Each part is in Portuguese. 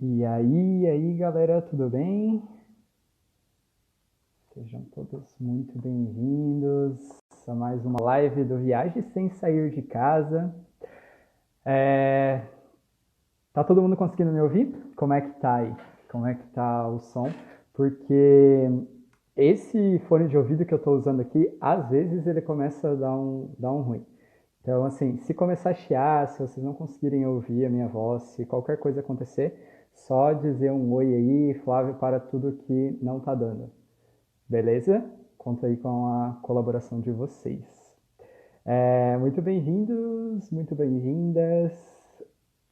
E aí, galera, tudo bem? Sejam todos muito bem-vindos a mais uma live do Viagem Sem Sair de Casa. É... Tá todo mundo conseguindo me ouvir? Como é que tá aí? Como é que tá o som? Porque esse fone de ouvido que eu tô usando aqui, às vezes ele começa a dar um ruim. Então, assim, se começar a chiar, se vocês não conseguirem ouvir a minha voz, se qualquer coisa acontecer, só dizer um oi aí, Flávio, para tudo que não tá dando. Beleza? Conto aí com a colaboração de vocês. Muito bem-vindos, muito bem-vindas.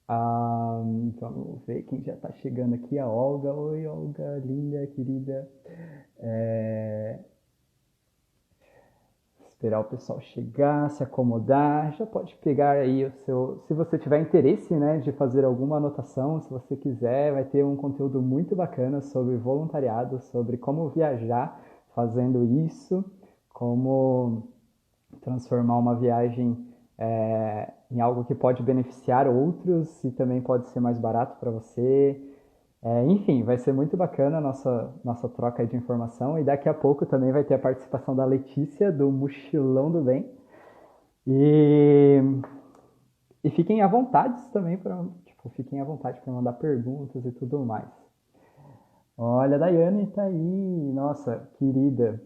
Vamos ver quem já está chegando aqui. A Olga. Oi, Olga, linda, querida. É, Esperar o pessoal chegar, se acomodar. Já pode pegar aí o seu. Se você tiver interesse, né, de fazer alguma anotação, se você quiser, vai ter um conteúdo muito bacana sobre voluntariado, sobre como viajar fazendo isso, como transformar uma viagem em algo que pode beneficiar outros e também pode ser mais barato para você. Enfim, vai ser muito bacana a nossa troca de informação e daqui a pouco também vai ter a participação da Letícia, do Mochilão do Bem. E, e fiquem à vontade também para fiquem à vontade para mandar perguntas e tudo mais. Olha, a Daiane tá aí, nossa, querida.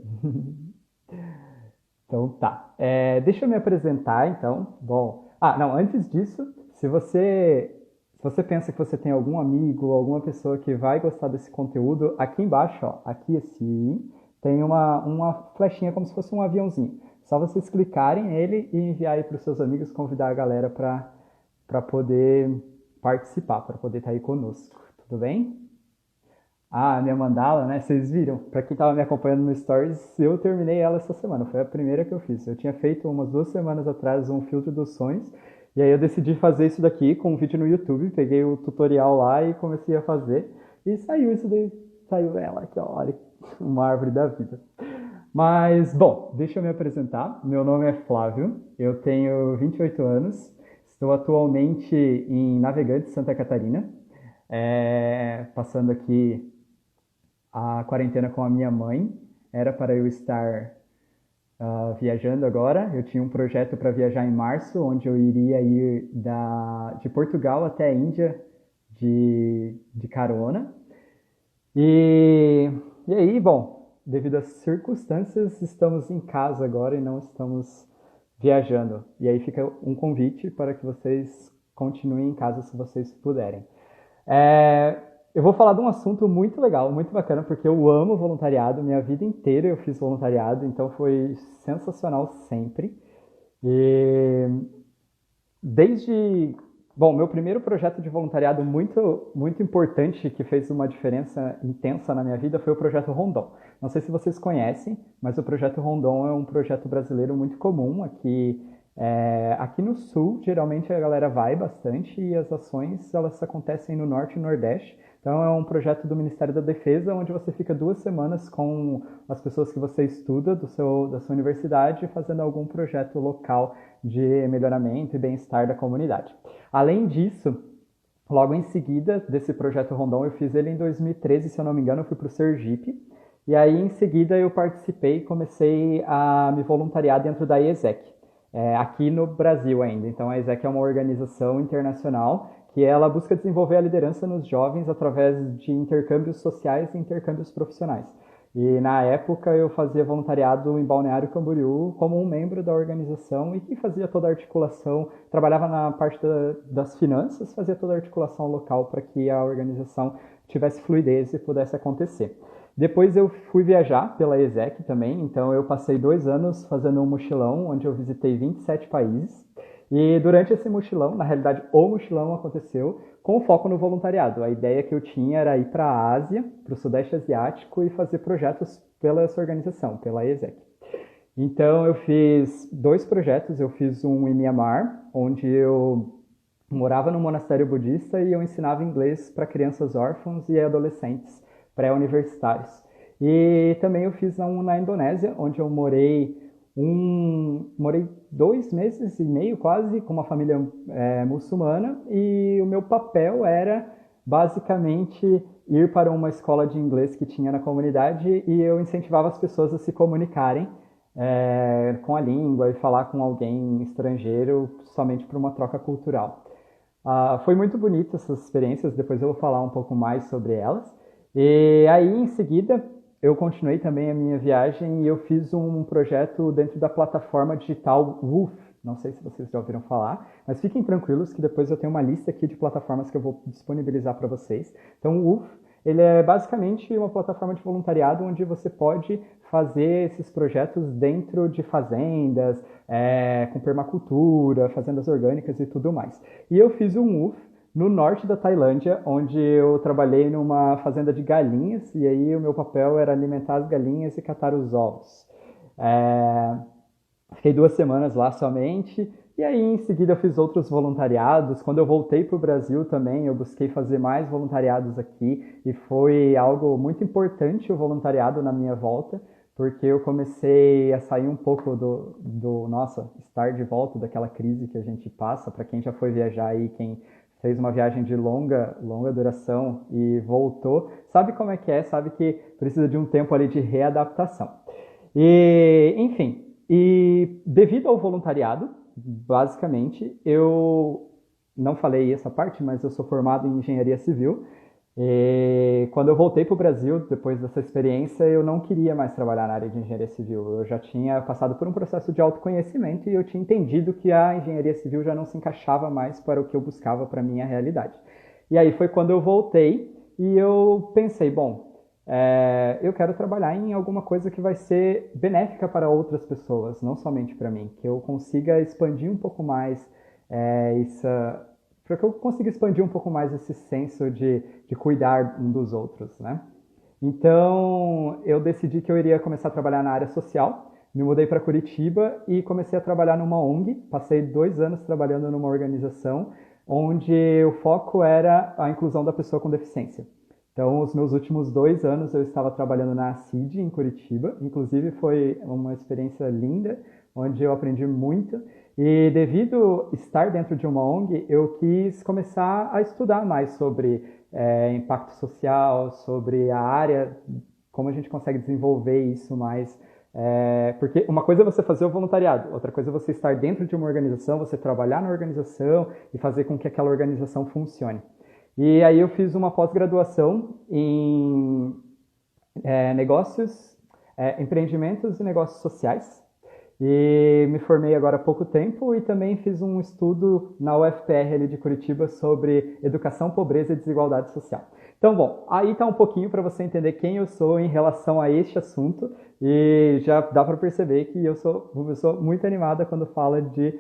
Então tá. Deixa eu me apresentar então. Bom, não, antes disso, se você pensa que você tem algum amigo, alguma pessoa que vai gostar desse conteúdo, aqui embaixo, ó, aqui assim, tem uma flechinha como se fosse um aviãozinho. Só vocês clicarem nele e enviar aí para os seus amigos, convidar a galera para poder participar, para poder estar aí conosco. Tudo bem? A minha mandala, né? Vocês viram? Pra quem tava me acompanhando no Stories, eu terminei ela essa semana. Foi a primeira que eu fiz. Eu tinha feito umas 2 semanas atrás um filtro dos sonhos. E aí eu decidi fazer isso daqui com um vídeo no YouTube. Peguei o tutorial lá e comecei a fazer. E saiu isso daí. Saiu ela aqui, ó. Olha, uma árvore da vida. Mas, bom, deixa eu me apresentar. Meu nome é Flávio. Eu tenho 28 anos. Estou atualmente em Navegantes, Santa Catarina. Passando aqui a quarentena com a minha mãe. Era para eu estar viajando agora. Eu tinha um projeto para viajar em março, onde eu iria ir de Portugal até a Índia de carona. E, e aí, bom, devido às circunstâncias, estamos em casa agora e não estamos viajando. E aí fica um convite para que vocês continuem em casa se vocês puderem. É, eu vou falar de um assunto muito legal, muito bacana, porque eu amo voluntariado, minha vida inteira eu fiz voluntariado, então foi sensacional sempre. E desde, bom, meu primeiro projeto de voluntariado muito, muito importante, que fez uma diferença intensa na minha vida, foi o projeto Rondon. Não sei se vocês conhecem, mas o projeto Rondon é um projeto brasileiro muito comum aqui. Aqui no sul, geralmente a galera vai bastante e as ações elas acontecem no norte e nordeste. Então é um projeto do Ministério da Defesa, onde você fica 2 semanas com as pessoas que você estuda da sua universidade, fazendo algum projeto local de melhoramento e bem-estar da comunidade. Além disso, logo em seguida desse projeto Rondon, eu fiz ele em 2013, se eu não me engano, eu fui para o Sergipe. E aí, em seguida, eu participei e comecei a me voluntariar dentro da IESEC, aqui no Brasil ainda. Então, a IESEC é uma organização internacional que ela busca desenvolver a liderança nos jovens através de intercâmbios sociais e intercâmbios profissionais. E na época eu fazia voluntariado em Balneário Camboriú como um membro da organização e que fazia toda a articulação, trabalhava na parte das finanças, fazia toda a articulação local para que a organização tivesse fluidez e pudesse acontecer. Depois eu fui viajar pela ESEC também, então eu passei 2 anos fazendo um mochilão onde eu visitei 27 países. E durante esse mochilão, na realidade o mochilão aconteceu com foco no voluntariado. A ideia que eu tinha era ir para a Ásia, para o Sudeste Asiático e fazer projetos pela essa organização, pela ESEC. Então eu fiz 2 projetos, eu fiz um em Myanmar, onde eu morava num monastério budista e eu ensinava inglês para crianças órfãos e adolescentes pré-universitários. E também eu fiz um na Indonésia, onde eu morei 2 meses e meio quase com uma família muçulmana e o meu papel era basicamente ir para uma escola de inglês que tinha na comunidade e eu incentivava as pessoas a se comunicarem com a língua e falar com alguém estrangeiro somente por uma troca cultural. Foi muito bonito essas experiências, depois eu vou falar um pouco mais sobre elas. E aí, em seguida, eu continuei também a minha viagem e eu fiz um projeto dentro da plataforma digital Woof. Não sei se vocês já ouviram falar, mas fiquem tranquilos que depois eu tenho uma lista aqui de plataformas que eu vou disponibilizar para vocês. Então, o Woof, ele é basicamente uma plataforma de voluntariado onde você pode fazer esses projetos dentro de fazendas, com permacultura, fazendas orgânicas e tudo mais. E eu fiz um Woof no norte da Tailândia, onde eu trabalhei numa fazenda de galinhas, e aí o meu papel era alimentar as galinhas e catar os ovos. Fiquei 2 semanas lá somente, e aí em seguida eu fiz outros voluntariados. Quando eu voltei para o Brasil também, eu busquei fazer mais voluntariados aqui, e foi algo muito importante o voluntariado na minha volta, porque eu comecei a sair um pouco nossa, estar de volta daquela crise que a gente passa. Para quem já foi viajar aí, quem fez uma viagem de longa duração e voltou, sabe como é que é, sabe que precisa de um tempo ali de readaptação. E, enfim, e devido ao voluntariado, basicamente, eu não falei essa parte, mas eu sou formado em engenharia civil. E quando eu voltei para o Brasil, depois dessa experiência, eu não queria mais trabalhar na área de engenharia civil. Eu já tinha passado por um processo de autoconhecimento e eu tinha entendido que a engenharia civil já não se encaixava mais para o que eu buscava para a minha realidade. E aí foi quando eu voltei e eu pensei, bom, eu quero trabalhar em alguma coisa que vai ser benéfica para outras pessoas, não somente para mim, que eu consiga expandir um pouco mais para que eu consiga expandir um pouco mais esse senso de cuidar um dos outros, né? Então, eu decidi que eu iria começar a trabalhar na área social, me mudei para Curitiba e comecei a trabalhar numa ONG. Passei 2 anos trabalhando numa organização onde o foco era a inclusão da pessoa com deficiência. Então, os meus últimos 2 anos eu estava trabalhando na CID em Curitiba. Inclusive, foi uma experiência linda, onde eu aprendi muito. E devido estar dentro de uma ONG, eu quis começar a estudar mais sobre impacto social, sobre a área, como a gente consegue desenvolver isso mais. Porque uma coisa é você fazer o voluntariado, outra coisa é você estar dentro de uma organização, você trabalhar na organização e fazer com que aquela organização funcione. E aí eu fiz uma pós-graduação em negócios, empreendimentos e negócios sociais. E me formei agora há pouco tempo e também fiz um estudo na UFPR ali de Curitiba sobre educação, pobreza e desigualdade social. Então, bom, aí está um pouquinho para você entender quem eu sou em relação a este assunto e já dá para perceber que eu sou uma pessoa muito animada quando fala de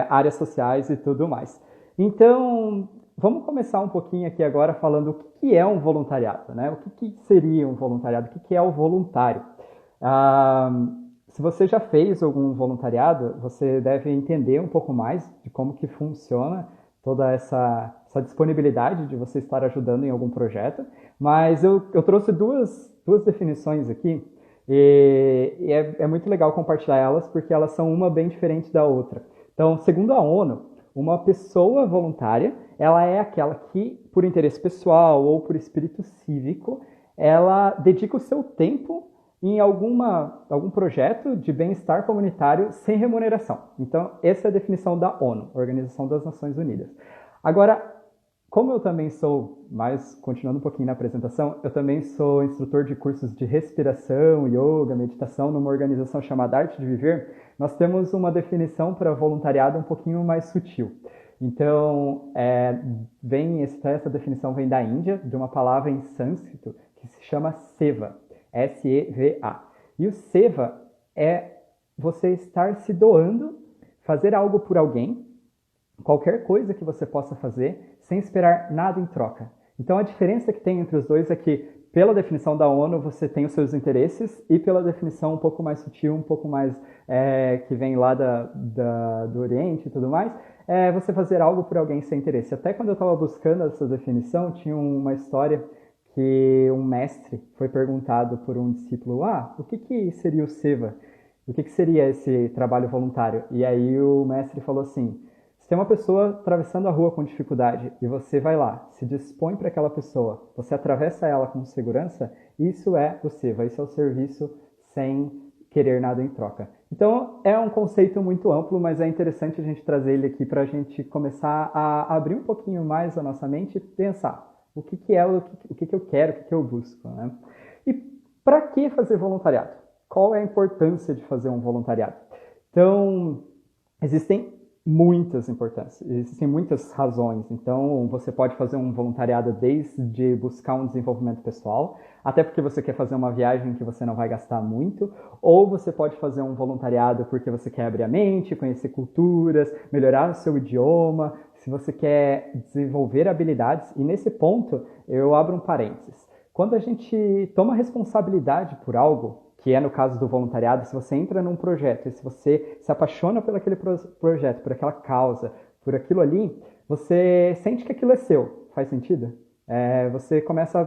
áreas sociais e tudo mais. Então, vamos começar um pouquinho aqui agora falando o que é um voluntariado, né? O que seria um voluntariado? O que é o voluntário? Se você já fez algum voluntariado, você deve entender um pouco mais de como que funciona toda essa disponibilidade de você estar ajudando em algum projeto. Mas eu trouxe duas definições aqui e é muito legal compartilhar elas porque elas são uma bem diferente da outra. Então, segundo a ONU, uma pessoa voluntária, ela é aquela que, por interesse pessoal ou por espírito cívico, ela dedica o seu tempo em algum projeto de bem-estar comunitário sem remuneração. Então, essa é a definição da ONU, Organização das Nações Unidas. Agora, como eu também sou, mas continuando um pouquinho na apresentação, eu também sou instrutor de cursos de respiração, yoga, meditação numa organização chamada Arte de Viver, nós temos uma definição para voluntariado um pouquinho mais sutil. Então, essa definição vem da Índia, de uma palavra em sânscrito que se chama seva. S-E-V-A. E o seva é você estar se doando, fazer algo por alguém, qualquer coisa que você possa fazer, sem esperar nada em troca. Então a diferença que tem entre os dois é que, pela definição da ONU, você tem os seus interesses, e pela definição um pouco mais sutil, um pouco mais que vem lá do Oriente e tudo mais, você fazer algo por alguém sem interesse. Até quando eu estava buscando essa definição, tinha uma história que um mestre foi perguntado por um discípulo, o que seria o seva? O que seria esse trabalho voluntário? E aí o mestre falou assim, Se tem uma pessoa atravessando a rua com dificuldade e você vai lá, se dispõe para aquela pessoa, você atravessa ela com segurança, isso é o SEVA, isso é o serviço sem querer nada em troca. Então é um conceito muito amplo, mas é interessante a gente trazer ele aqui para a gente começar a abrir um pouquinho mais a nossa mente e pensar o que é, o que eu quero, o que eu busco, né? E para que fazer voluntariado? Qual é a importância de fazer um voluntariado? Então, existem muitas importâncias, existem muitas razões. Então, você pode fazer um voluntariado desde buscar um desenvolvimento pessoal, até porque você quer fazer uma viagem que você não vai gastar muito, ou você pode fazer um voluntariado porque você quer abrir a mente, conhecer culturas, melhorar o seu idioma, se você quer desenvolver habilidades. E nesse ponto, eu abro um parênteses. Quando a gente toma responsabilidade por algo, que é no caso do voluntariado, se você entra num projeto e se você se apaixona por aquele projeto, por aquela causa, por aquilo ali, você sente que aquilo é seu. Faz sentido? Você começa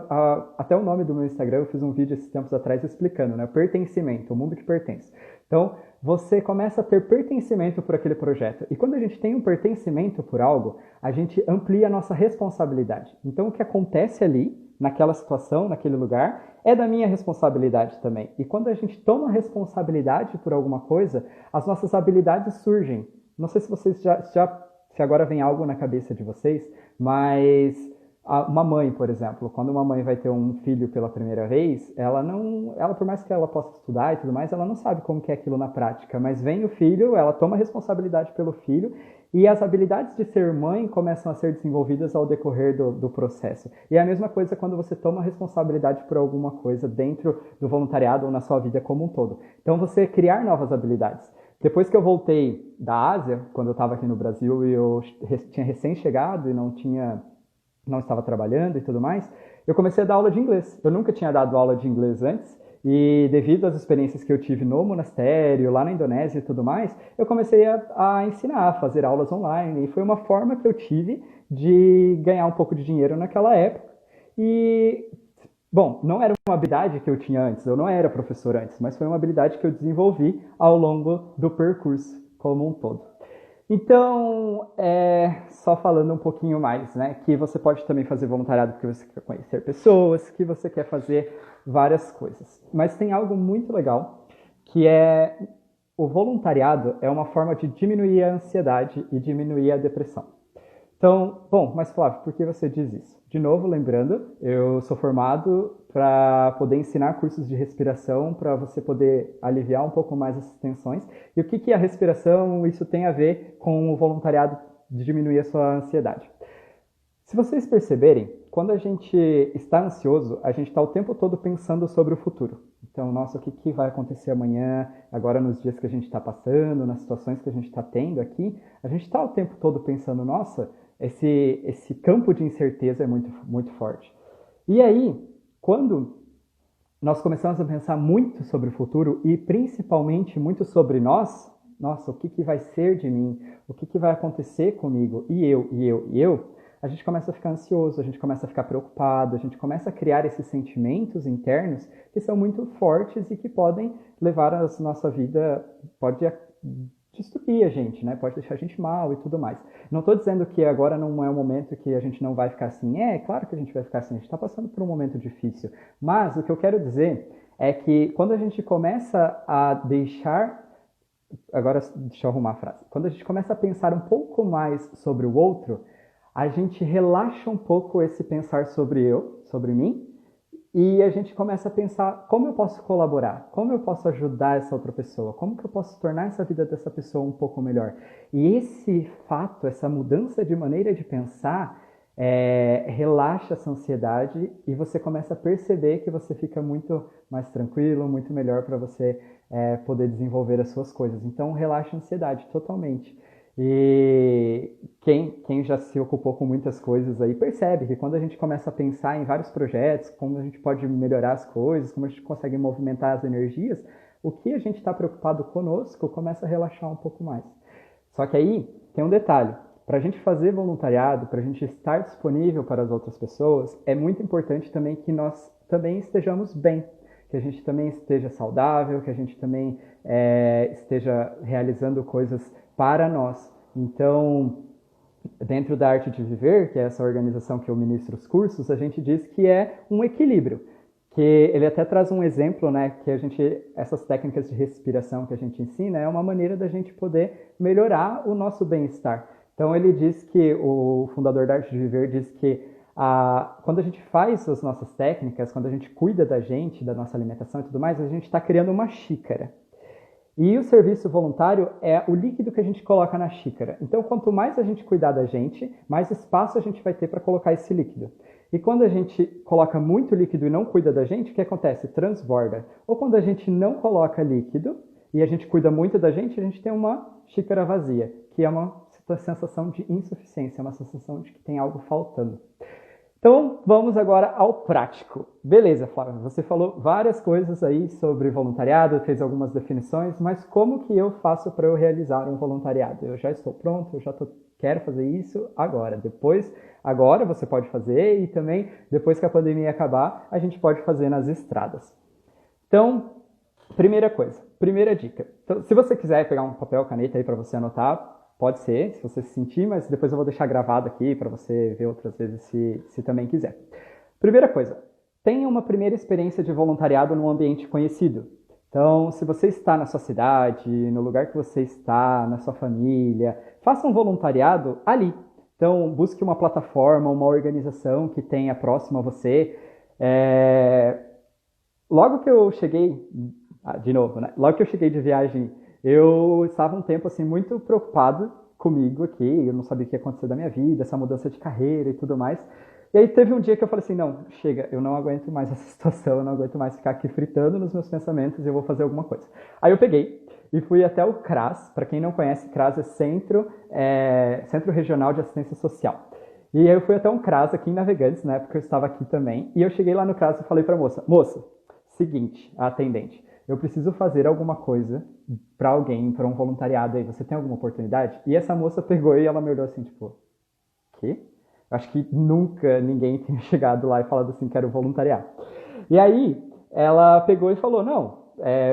até o nome do meu Instagram, eu fiz um vídeo esses tempos atrás explicando, né? Pertencimento, o mundo que pertence. Então, você começa a ter pertencimento por aquele projeto. E quando a gente tem um pertencimento por algo, a gente amplia a nossa responsabilidade. Então, o que acontece ali, naquela situação, naquele lugar, é da minha responsabilidade também. E quando a gente toma responsabilidade por alguma coisa, as nossas habilidades surgem. Não sei se vocês se agora vem algo na cabeça de vocês, mas uma mãe, por exemplo, quando uma mãe vai ter um filho pela primeira vez, ela por mais que ela possa estudar e tudo mais, ela não sabe como que é aquilo na prática, mas vem o filho, ela toma responsabilidade pelo filho e as habilidades de ser mãe começam a ser desenvolvidas ao decorrer do processo. E é a mesma coisa quando você toma responsabilidade por alguma coisa dentro do voluntariado ou na sua vida como um todo. Então você criar novas habilidades. Depois que eu voltei da Ásia, quando eu estava aqui no Brasil e eu tinha recém-chegado e não estava trabalhando e tudo mais, eu comecei a dar aula de inglês. Eu nunca tinha dado aula de inglês antes, e devido às experiências que eu tive no monastério, lá na Indonésia e tudo mais, eu comecei a ensinar, a fazer aulas online, e foi uma forma que eu tive de ganhar um pouco de dinheiro naquela época. E, bom, não era uma habilidade que eu tinha antes, eu não era professor antes, mas foi uma habilidade que eu desenvolvi ao longo do percurso como um todo. Então, só falando um pouquinho mais, né, que você pode também fazer voluntariado porque você quer conhecer pessoas, que você quer fazer várias coisas. Mas tem algo muito legal, que é o voluntariado é uma forma de diminuir a ansiedade e diminuir a depressão. Então, bom, mas Flávio, por que você diz isso? De novo, lembrando, eu sou formado para poder ensinar cursos de respiração, para você poder aliviar um pouco mais essas tensões. E o que é a respiração? Isso tem a ver com o voluntariado de diminuir a sua ansiedade. Se vocês perceberem, quando a gente está ansioso, a gente está o tempo todo pensando sobre o futuro. Então, nossa, o que vai acontecer amanhã, agora nos dias que a gente está passando, nas situações que a gente está tendo aqui, a gente está o tempo todo pensando, nossa, esse campo de incerteza é muito, muito forte. E aí, quando nós começamos a pensar muito sobre o futuro e principalmente muito sobre nós, nossa, o que vai ser de mim? O que vai acontecer comigo? E eu? A gente começa a ficar ansioso, a gente começa a ficar preocupado, a gente começa a criar esses sentimentos internos que são muito fortes e que podem levar a nossa vida, pode destruir a gente, né? Pode deixar a gente mal e tudo mais. Não estou dizendo que agora não é um momento que a gente não vai ficar assim. É claro que a gente vai ficar assim, a gente está passando por um momento difícil. Mas o que eu quero dizer é que quando a gente começa a deixar... Agora, deixa eu arrumar a frase. Quando a gente começa a pensar um pouco mais sobre o outro, a gente relaxa um pouco esse pensar sobre sobre mim, e a gente começa a pensar como eu posso colaborar, como eu posso ajudar essa outra pessoa, como que eu posso tornar essa vida dessa pessoa um pouco melhor. E esse fato, essa mudança de maneira de pensar, relaxa essa ansiedade e você começa a perceber que você fica muito mais tranquilo, muito melhor para você poder desenvolver as suas coisas. Então, relaxa a ansiedade totalmente. E quem já se ocupou com muitas coisas aí percebe que quando a gente começa a pensar em vários projetos, como a gente pode melhorar as coisas, como a gente consegue movimentar as energias, o que a gente está preocupado conosco começa a relaxar um pouco mais. Só que aí tem um detalhe. Para a gente fazer voluntariado, para a gente estar disponível para as outras pessoas, é muito importante também que nós também estejamos bem, que a gente também esteja saudável, que a gente também esteja realizando coisas para nós. Então, dentro da Arte de Viver, que é essa organização que eu ministro os cursos, a gente diz que é um equilíbrio. Que ele até traz um exemplo, né, que essas técnicas de respiração que a gente ensina é uma maneira da gente poder melhorar o nosso bem-estar. Então ele diz que, o fundador da Arte de Viver diz que quando a gente faz as nossas técnicas, quando a gente cuida da gente, da nossa alimentação e tudo mais, a gente está criando uma xícara. E o serviço voluntário é o líquido que a gente coloca na xícara. Então, quanto mais a gente cuidar da gente, mais espaço a gente vai ter para colocar esse líquido. E quando a gente coloca muito líquido e não cuida da gente, o que acontece? Transborda. Ou quando a gente não coloca líquido e a gente cuida muito da gente, a gente tem uma xícara vazia, que é uma sensação de insuficiência, uma sensação de que tem algo faltando. Então, vamos agora ao prático. Beleza, Flávia, você falou várias coisas aí sobre voluntariado, fez algumas definições, mas como que eu faço para eu realizar um voluntariado? Eu já estou pronto, quero fazer isso agora. Agora você pode fazer e também, depois que a pandemia acabar, a gente pode fazer nas estradas. Então, primeira dica. Então, se você quiser pegar um papel, caneta aí para você anotar, pode ser, se você se sentir, mas depois eu vou deixar gravado aqui para você ver outras vezes se também quiser. Primeira coisa, tenha uma primeira experiência de voluntariado num ambiente conhecido. Então, se você está na sua cidade, no lugar que você está, na sua família, faça um voluntariado ali. Então, busque uma plataforma, uma organização que tenha próximo a você. Logo que eu cheguei, de novo, né? Logo que eu cheguei de viagem, eu estava um tempo assim muito preocupado comigo aqui, eu não sabia o que ia acontecer da minha vida, essa mudança de carreira e tudo mais. E aí teve um dia que eu falei assim, não, chega, eu não aguento mais essa situação, eu não aguento mais ficar aqui fritando nos meus pensamentos, eu vou fazer alguma coisa. Aí eu peguei e fui até o CRAS. Para quem não conhece, CRAS é Centro Regional de Assistência Social. E aí eu fui até um CRAS aqui em Navegantes, na época eu estava aqui também, e eu cheguei lá no CRAS e falei para a moça, seguinte, a atendente, eu preciso fazer alguma coisa para alguém, para um voluntariado aí, você tem alguma oportunidade? E essa moça pegou e ela me olhou assim, tipo, quê? Acho que nunca ninguém tinha chegado lá e falado assim, quero voluntariar. E aí, ela pegou e falou, não,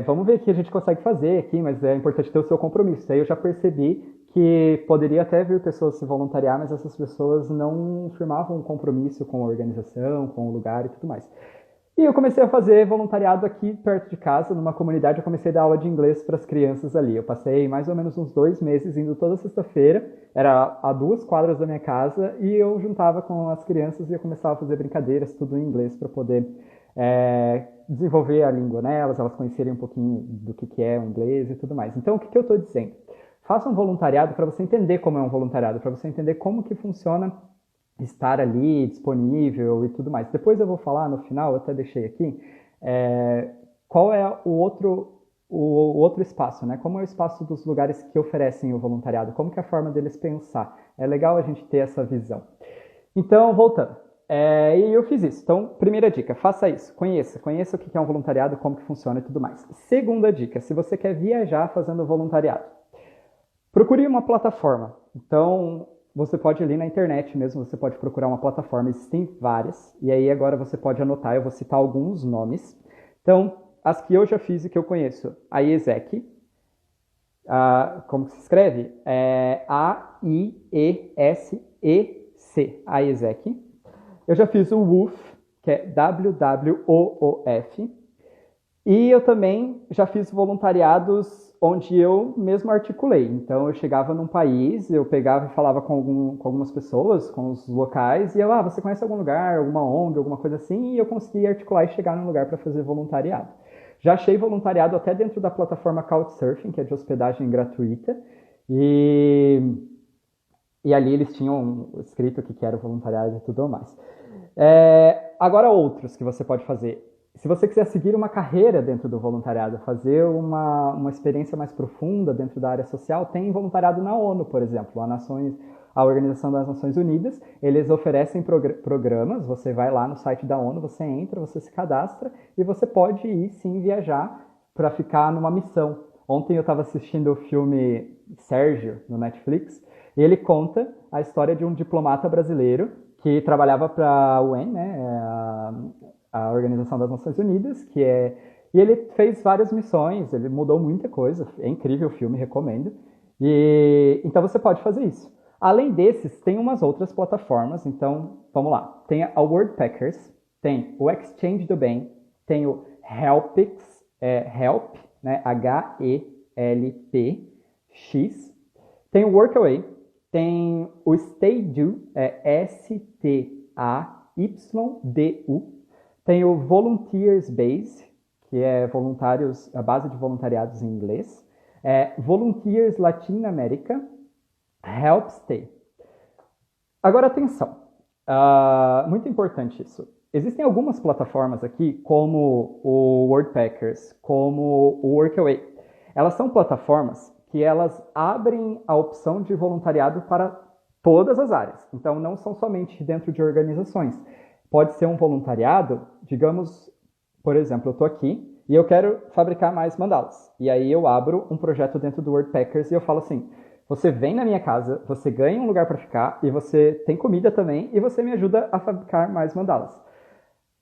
vamos ver o que a gente consegue fazer aqui, mas é importante ter o seu compromisso. Aí eu já percebi que poderia até vir pessoas se voluntariar, mas essas pessoas não firmavam um compromisso com a organização, com o lugar e tudo mais. E eu comecei a fazer voluntariado aqui perto de casa, numa comunidade. Eu comecei a dar aula de inglês para as crianças ali. Eu passei mais ou menos uns 2 meses indo toda sexta-feira. Era a 2 quadras da minha casa e eu juntava com as crianças e eu começava a fazer brincadeiras, tudo em inglês, para poder desenvolver a língua nelas, elas conhecerem um pouquinho do que é o inglês e tudo mais. Então, o que eu estou dizendo? Faça um voluntariado para você entender como é um voluntariado, para você entender como que funciona estar ali disponível e tudo mais. Depois eu vou falar no final, eu até deixei aqui, qual é o outro espaço, né? Como é o espaço dos lugares que oferecem o voluntariado, como que é a forma deles pensar. É legal a gente ter essa visão. Então, voltando. E eu fiz isso. Então, primeira dica, faça isso. Conheça o que é um voluntariado, como que funciona e tudo mais. Segunda dica, se você quer viajar fazendo voluntariado, procure uma plataforma. Então, você pode ir ali na internet mesmo, você pode procurar uma plataforma, existem várias, e aí agora você pode anotar, eu vou citar alguns nomes. Então, as que eu já fiz e que eu conheço, a IESEC, como que se escreve? A-I-E-S-E-C, a IESEC. Eu já fiz o WWOOF, que é W-W-O-O-F, e eu também já fiz voluntariados onde eu mesmo articulei. Então, eu chegava num país, eu pegava e falava com algumas pessoas, com os locais, e eu, você conhece algum lugar, alguma ONG, alguma coisa assim, e eu conseguia articular e chegar num lugar para fazer voluntariado. Já achei voluntariado até dentro da plataforma Couchsurfing, que é de hospedagem gratuita, e ali eles tinham escrito o que era o voluntariado e tudo mais. Agora, outros que você pode fazer. Se você quiser seguir uma carreira dentro do voluntariado, fazer uma experiência mais profunda dentro da área social, tem voluntariado na ONU, por exemplo, a Organização das Nações Unidas. Eles oferecem programas, você vai lá no site da ONU, você entra, você se cadastra e você pode ir sim viajar para ficar numa missão. Ontem eu estava assistindo o filme Sérgio, no Netflix, e ele conta a história de um diplomata brasileiro que trabalhava para a UN, né, a Organização das Nações Unidas, e ele fez várias missões, ele mudou muita coisa, é incrível o filme, recomendo. Então você pode fazer isso. Além desses, tem umas outras plataformas, então vamos lá. Tem a Worldpackers, tem o Exchange do Bem, tem o Helpix, Help, né? Helpx, tem o Workaway, tem o Staydo, Staydu, tem o Volunteers Base, que é voluntários, a base de voluntariados em inglês, Volunteers Latin America, Helpstay. Agora atenção, muito importante isso. Existem algumas plataformas aqui, como o Worldpackers, como o Workaway. Elas são plataformas que elas abrem a opção de voluntariado para todas as áreas. Então, não são somente dentro de organizações. Pode ser um voluntariado, digamos, por exemplo, eu estou aqui e eu quero fabricar mais mandalas. E aí eu abro um projeto dentro do Worldpackers e eu falo assim, você vem na minha casa, você ganha um lugar para ficar e você tem comida também e você me ajuda a fabricar mais mandalas.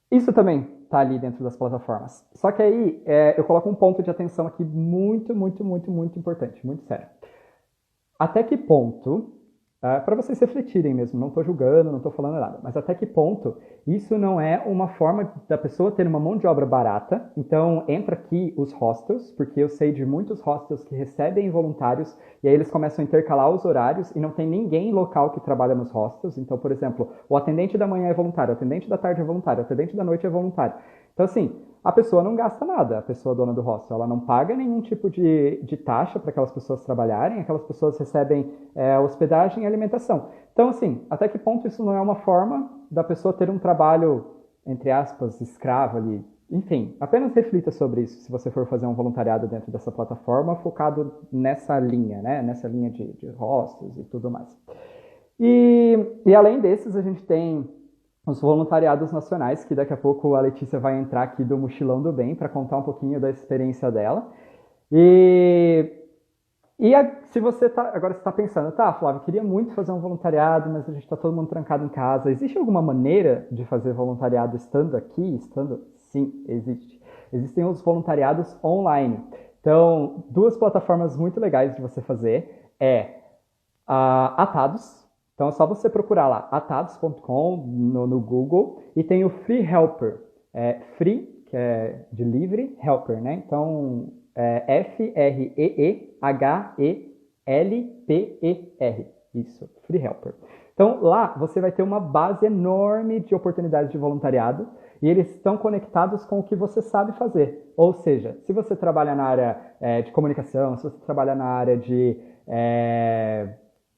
Isso também está ali dentro das plataformas. Só que aí eu coloco um ponto de atenção aqui muito importante, muito sério. Até que ponto, para vocês refletirem mesmo, não estou julgando, não estou falando nada, mas até que ponto isso não é uma forma da pessoa ter uma mão de obra barata? Então entra aqui os hostels, porque eu sei de muitos hostels que recebem voluntários e aí eles começam a intercalar os horários e não tem ninguém local que trabalha nos hostels. Então, por exemplo, o atendente da manhã é voluntário, o atendente da tarde é voluntário, o atendente da noite é voluntário. Então, assim, a pessoa não gasta nada, a pessoa dona do hostel, ela não paga nenhum tipo de taxa para aquelas pessoas trabalharem, aquelas pessoas recebem hospedagem e alimentação. Então, assim, até que ponto isso não é uma forma da pessoa ter um trabalho, entre aspas, escravo ali? Enfim, apenas reflita sobre isso se você for fazer um voluntariado dentro dessa plataforma focado nessa linha, né? Nessa linha de hostels e tudo mais. E além desses, a gente tem os voluntariados nacionais, que daqui a pouco a Letícia vai entrar aqui do Mochilão do Bem para contar um pouquinho da experiência dela. Se você agora está pensando, tá, Flávio, queria muito fazer um voluntariado, mas a gente está todo mundo trancado em casa. Existe alguma maneira de fazer voluntariado estando aqui? Sim, existe. Existem os voluntariados online. Então, duas plataformas muito legais de você fazer é a Atados. Então é só você procurar lá, atados.com no Google, e tem o Free Helper, free, que é de livre, helper, né? Então, Freehelper, isso, Free Helper. Então lá você vai ter uma base enorme de oportunidades de voluntariado, e eles estão conectados com o que você sabe fazer. Ou seja, se você trabalha na área de comunicação, se você trabalha na área de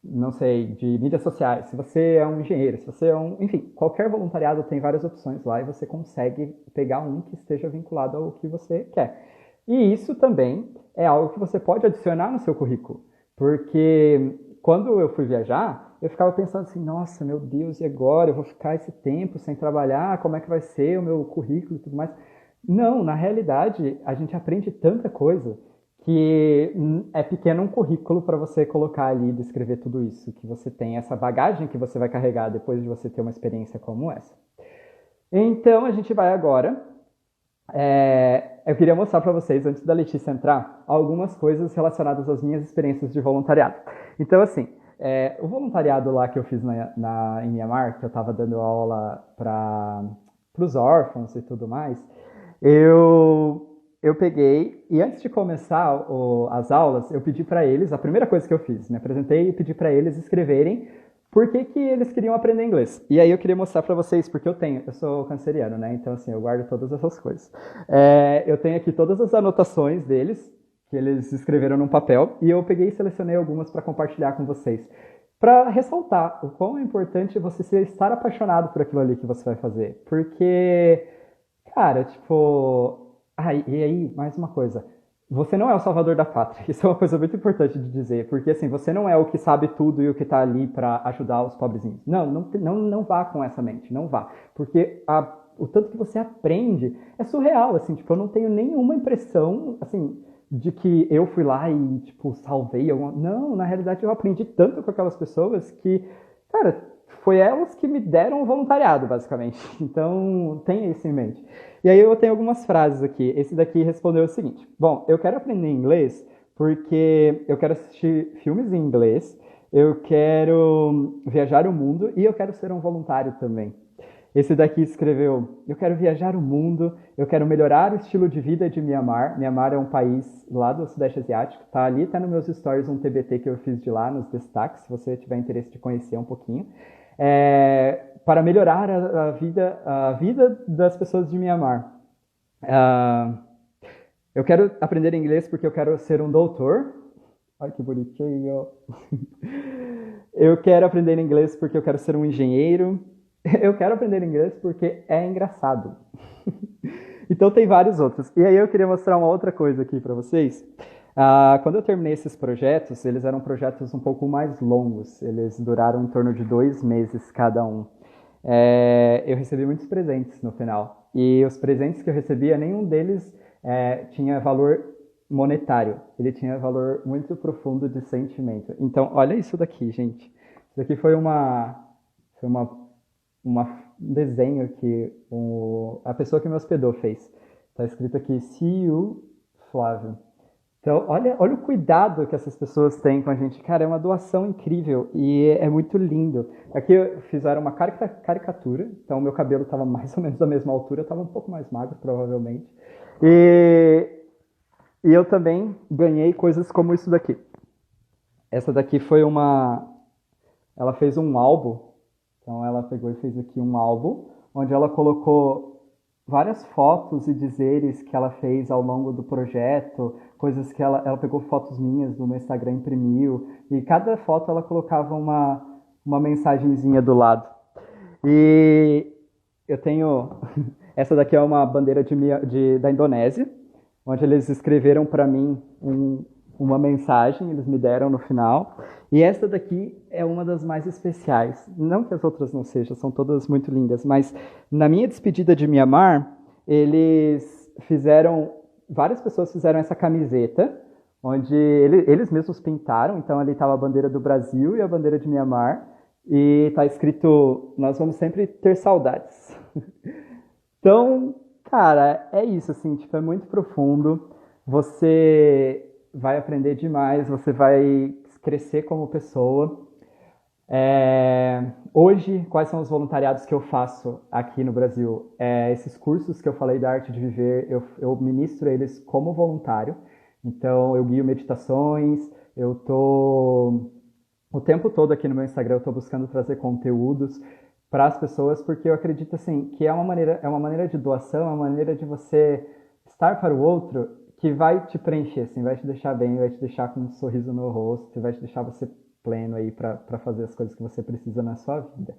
não sei, de mídias sociais, se você é um engenheiro, se você é enfim, qualquer voluntariado tem várias opções lá e você consegue pegar um que esteja vinculado ao que você quer. E isso também é algo que você pode adicionar no seu currículo, porque quando eu fui viajar, eu ficava pensando assim, nossa, meu Deus, e agora? Eu vou ficar esse tempo sem trabalhar, como é que vai ser o meu currículo e tudo mais? Não, na realidade, a gente aprende tanta coisa que é pequeno um currículo para você colocar ali e descrever tudo isso, que você tem essa bagagem que você vai carregar depois de você ter uma experiência como essa. Então, a gente vai agora... eu queria mostrar para vocês, antes da Letícia entrar, algumas coisas relacionadas às minhas experiências de voluntariado. Então, assim, o voluntariado lá que eu fiz em Myanmar, que eu estava dando aula para os órfãos e tudo mais, eu peguei e antes de começar as aulas, eu pedi para eles, a primeira coisa que eu fiz, me apresentei e pedi para eles escreverem por que eles queriam aprender inglês. E aí eu queria mostrar para vocês, porque eu sou canceriano, né? Então, assim, eu guardo todas essas coisas. Eu tenho aqui todas as anotações deles, que eles escreveram num papel, e eu peguei e selecionei algumas para compartilhar com vocês. Para ressaltar o quão é importante você estar apaixonado por aquilo ali que você vai fazer. Porque, cara, tipo... e aí, mais uma coisa. Você não é o salvador da pátria. Isso é uma coisa muito importante de dizer. Porque, assim, você não é o que sabe tudo e o que está ali para ajudar os pobrezinhos. Não vá com essa mente. Não vá. Porque o tanto que você aprende é surreal, assim. Tipo, eu não tenho nenhuma impressão, assim, de que eu fui lá e, tipo, salvei alguma... Não, na realidade eu aprendi tanto com aquelas pessoas que, cara... Foi elas que me deram o voluntariado, basicamente. Então, tenha isso em mente. E aí eu tenho algumas frases aqui. Esse daqui respondeu o seguinte. Bom, eu quero aprender inglês porque eu quero assistir filmes em inglês eu quero viajar o mundo e eu quero ser um voluntário também. Esse daqui escreveu: eu quero viajar o mundo, eu quero melhorar o estilo de vida de Mianmar. Mianmar é um país lá do Sudeste Asiático. Tá ali, tá nos meus stories um TBT que eu fiz de lá, nos destaques, se você tiver interesse de conhecer um pouquinho. Para melhorar a vida das pessoas de Mianmar. Ah, eu quero aprender inglês porque eu quero ser um doutor. Ai, que bonitinho. Eu quero aprender inglês porque eu quero ser um engenheiro. Eu quero aprender inglês porque é engraçado. Então tem vários outros. E aí eu queria mostrar uma outra coisa aqui para vocês. Quando eu terminei esses projetos, eles eram projetos um pouco mais longos. Eles duraram em torno de 2 meses cada um. Eu recebi muitos presentes no final. E os presentes que eu recebia, nenhum deles tinha valor monetário. Ele tinha valor muito profundo de sentimento. Então, olha isso daqui, gente. Isso daqui foi um desenho que a pessoa que me hospedou fez. Está escrito aqui, See you, Flávio. Então, olha o cuidado que essas pessoas têm com a gente. Cara, é uma doação incrível e é muito lindo. Aqui fizeram uma caricatura, então meu cabelo estava mais ou menos da mesma altura, eu estava um pouco mais magro, provavelmente. E eu também ganhei coisas como isso daqui. Essa daqui foi ela fez um álbum. Então ela pegou e fez aqui um álbum, onde ela colocou várias fotos e dizeres que ela fez ao longo do projeto, coisas que ela pegou fotos minhas do meu Instagram, imprimiu, e cada foto ela colocava uma mensagenzinha do lado. E eu tenho... Essa daqui é uma bandeira da Indonésia, onde eles escreveram para mim uma mensagem, eles me deram no final. E esta daqui é uma das mais especiais. Não que as outras não sejam, são todas muito lindas, mas na minha despedida de Mianmar, várias pessoas fizeram essa camiseta, onde eles mesmos pintaram, então ali estava a bandeira do Brasil e a bandeira de Mianmar, e está escrito, nós vamos sempre ter saudades. Então, cara, é isso, assim, tipo, é muito profundo, você vai aprender demais, você vai crescer como pessoa. Hoje, quais são os voluntariados que eu faço aqui no Brasil? Esses cursos que eu falei da Arte de Viver, eu ministro eles como voluntário. Então, eu guio meditações, eu tô o tempo todo aqui no meu Instagram, eu tô buscando trazer conteúdos para as pessoas, porque eu acredito assim que é uma maneira de doação, é uma maneira de você estar para o outro que vai te preencher, assim, vai te deixar bem, vai te deixar com um sorriso no rosto, vai te deixar você pleno aí para fazer as coisas que você precisa na sua vida.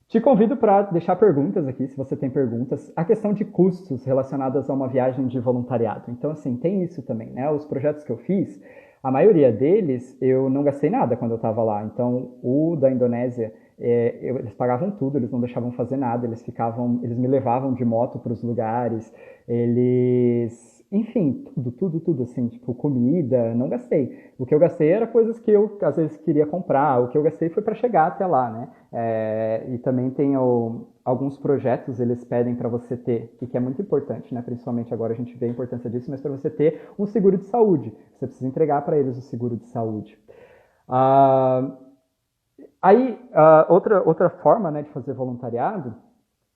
Te convido para deixar perguntas aqui, se você tem perguntas. A questão de custos relacionadas a uma viagem de voluntariado. Então, assim, tem isso também, né? Os projetos que eu fiz, a maioria deles eu não gastei nada quando eu estava lá. Então, o da Indonésia, eles pagavam tudo, eles não deixavam fazer nada, eles me levavam de moto para os lugares, enfim, tudo assim, tipo comida, não gastei. O que eu gastei era coisas que eu às vezes queria comprar, o que eu gastei foi para chegar até lá, né? E também tem alguns projetos, eles pedem para você ter, e que é muito importante, né? Principalmente agora a gente vê a importância disso, mas para você ter um seguro de saúde. Você precisa entregar para eles o seguro de saúde. Outra forma, né, de fazer voluntariado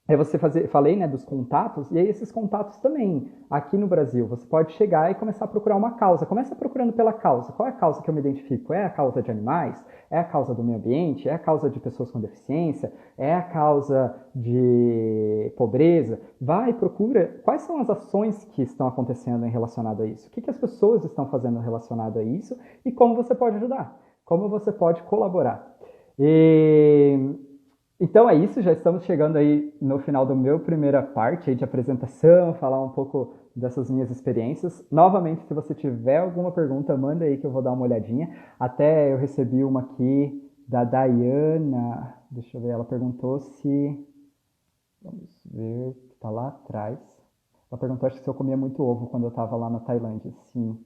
é você falei, né, dos contatos, e aí esses contatos também, aqui no Brasil, você pode chegar e começar a procurar uma causa. Começa procurando pela causa. Qual é a causa que eu me identifico? É a causa de animais? É a causa do meio ambiente? É a causa de pessoas com deficiência? É a causa de pobreza? Vai, procura. Quais são as ações que estão acontecendo em relacionado a isso? O que as pessoas estão fazendo relacionado a isso? E como você pode ajudar? Como você pode colaborar? Então é isso, já estamos chegando aí no final da minha primeira parte aí de apresentação, falar um pouco dessas minhas experiências. Novamente, se você tiver alguma pergunta, manda aí que eu vou dar uma olhadinha. Até eu recebi uma aqui da Dayana, deixa eu ver, ela perguntou se... Vamos ver, tá lá atrás. Ela perguntou acho que se eu comia muito ovo quando eu estava lá na Tailândia. Sim,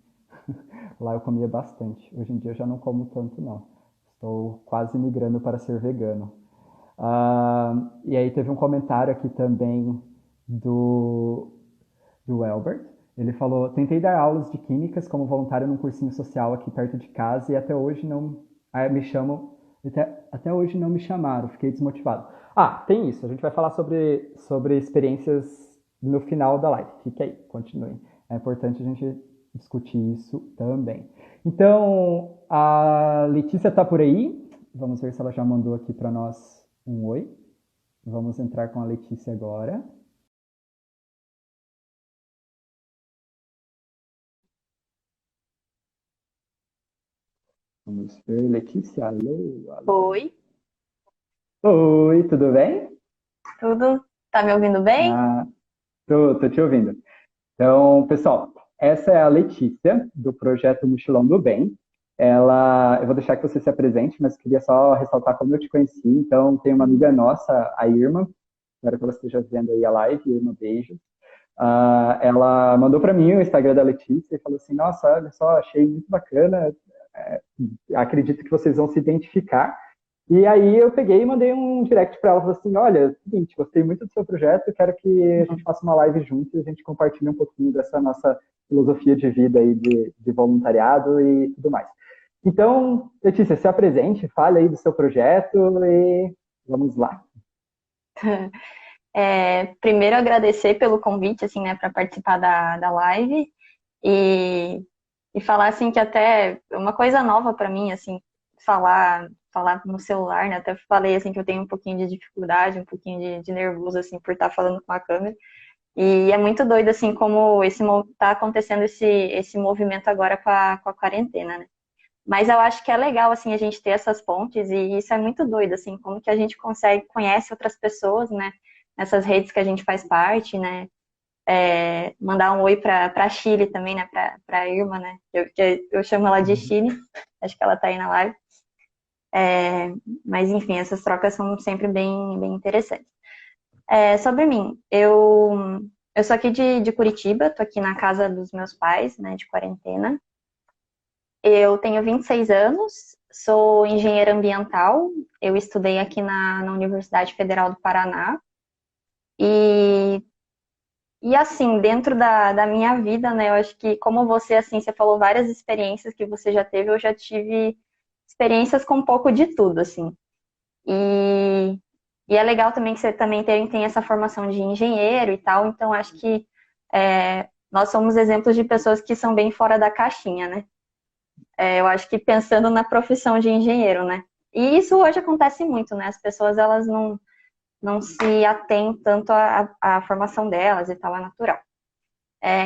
lá eu comia bastante. Hoje em dia eu já não como tanto não. Estou quase migrando para ser vegano. E aí teve um comentário aqui também do Elbert. Ele falou, tentei dar aulas de químicas como voluntário num cursinho social aqui perto de casa e até hoje Aí me chamam, até hoje não me chamaram, fiquei desmotivado. Ah, tem isso, a gente vai falar sobre experiências no final da live. Fique aí, continue. É importante a gente discutir isso também. Então, a Letícia está por aí. Vamos ver se ela já mandou aqui para nós um oi. Vamos entrar com a Letícia agora. Vamos ver, Letícia, alô, alô. Oi, Oi, tudo bem? tudo? Tá me ouvindo bem? Ah, tô te ouvindo. Então, pessoal, essa é a Letícia, do projeto Mochilão do Bem. Eu vou deixar que você se apresente, mas queria só ressaltar como eu te conheci. Então, tem uma amiga nossa, a Irma, espero que ela esteja vendo aí a live, Irma, beijo. Ela mandou para mim o Instagram da Letícia e falou assim: Nossa, olha só, achei muito bacana, é, acredito que vocês vão se identificar. E aí eu peguei e mandei um direct para ela, falei assim, olha, é o seguinte, gostei muito do seu projeto, quero que a gente faça uma live junto e a gente compartilhe um pouquinho dessa nossa filosofia de vida aí de voluntariado e tudo mais. Então, Letícia, se apresente, fale aí do seu projeto e vamos lá. Primeiro agradecer pelo convite, assim, né, para participar da live e, e falar, assim, que até é uma coisa nova para mim, assim, falar no celular, né, até falei, assim, que eu tenho um pouquinho de dificuldade, um pouquinho de nervoso, assim, por estar falando com a câmera. E é muito doido, assim, como tá acontecendo esse movimento agora com a quarentena, né? Mas eu acho que é legal, assim, a gente ter essas pontes, e isso é muito doido, assim, como que a gente conhece outras pessoas, né, nessas redes que a gente faz parte, né, mandar um oi pra Chile também, né, pra Irma, né, eu chamo ela de Uhum. Chile, acho que ela tá aí na live, mas enfim, essas trocas são sempre bem interessantes. Sobre mim, eu sou aqui de Curitiba, tô aqui na casa dos meus pais, né, de quarentena. Eu tenho 26 anos, sou engenheira ambiental, eu estudei aqui na Universidade Federal do Paraná. E, e assim, dentro da minha vida, né, eu acho que como você, assim, você falou várias experiências que você já teve, eu já tive experiências com um pouco de tudo, assim. E, e é legal também que você também tem essa formação de engenheiro e tal, então acho que nós somos exemplos de pessoas que são bem fora da caixinha, né? Eu acho que pensando na profissão de engenheiro, né? E isso hoje acontece muito, né? As pessoas, elas não se atêm tanto à formação delas e tal, é natural.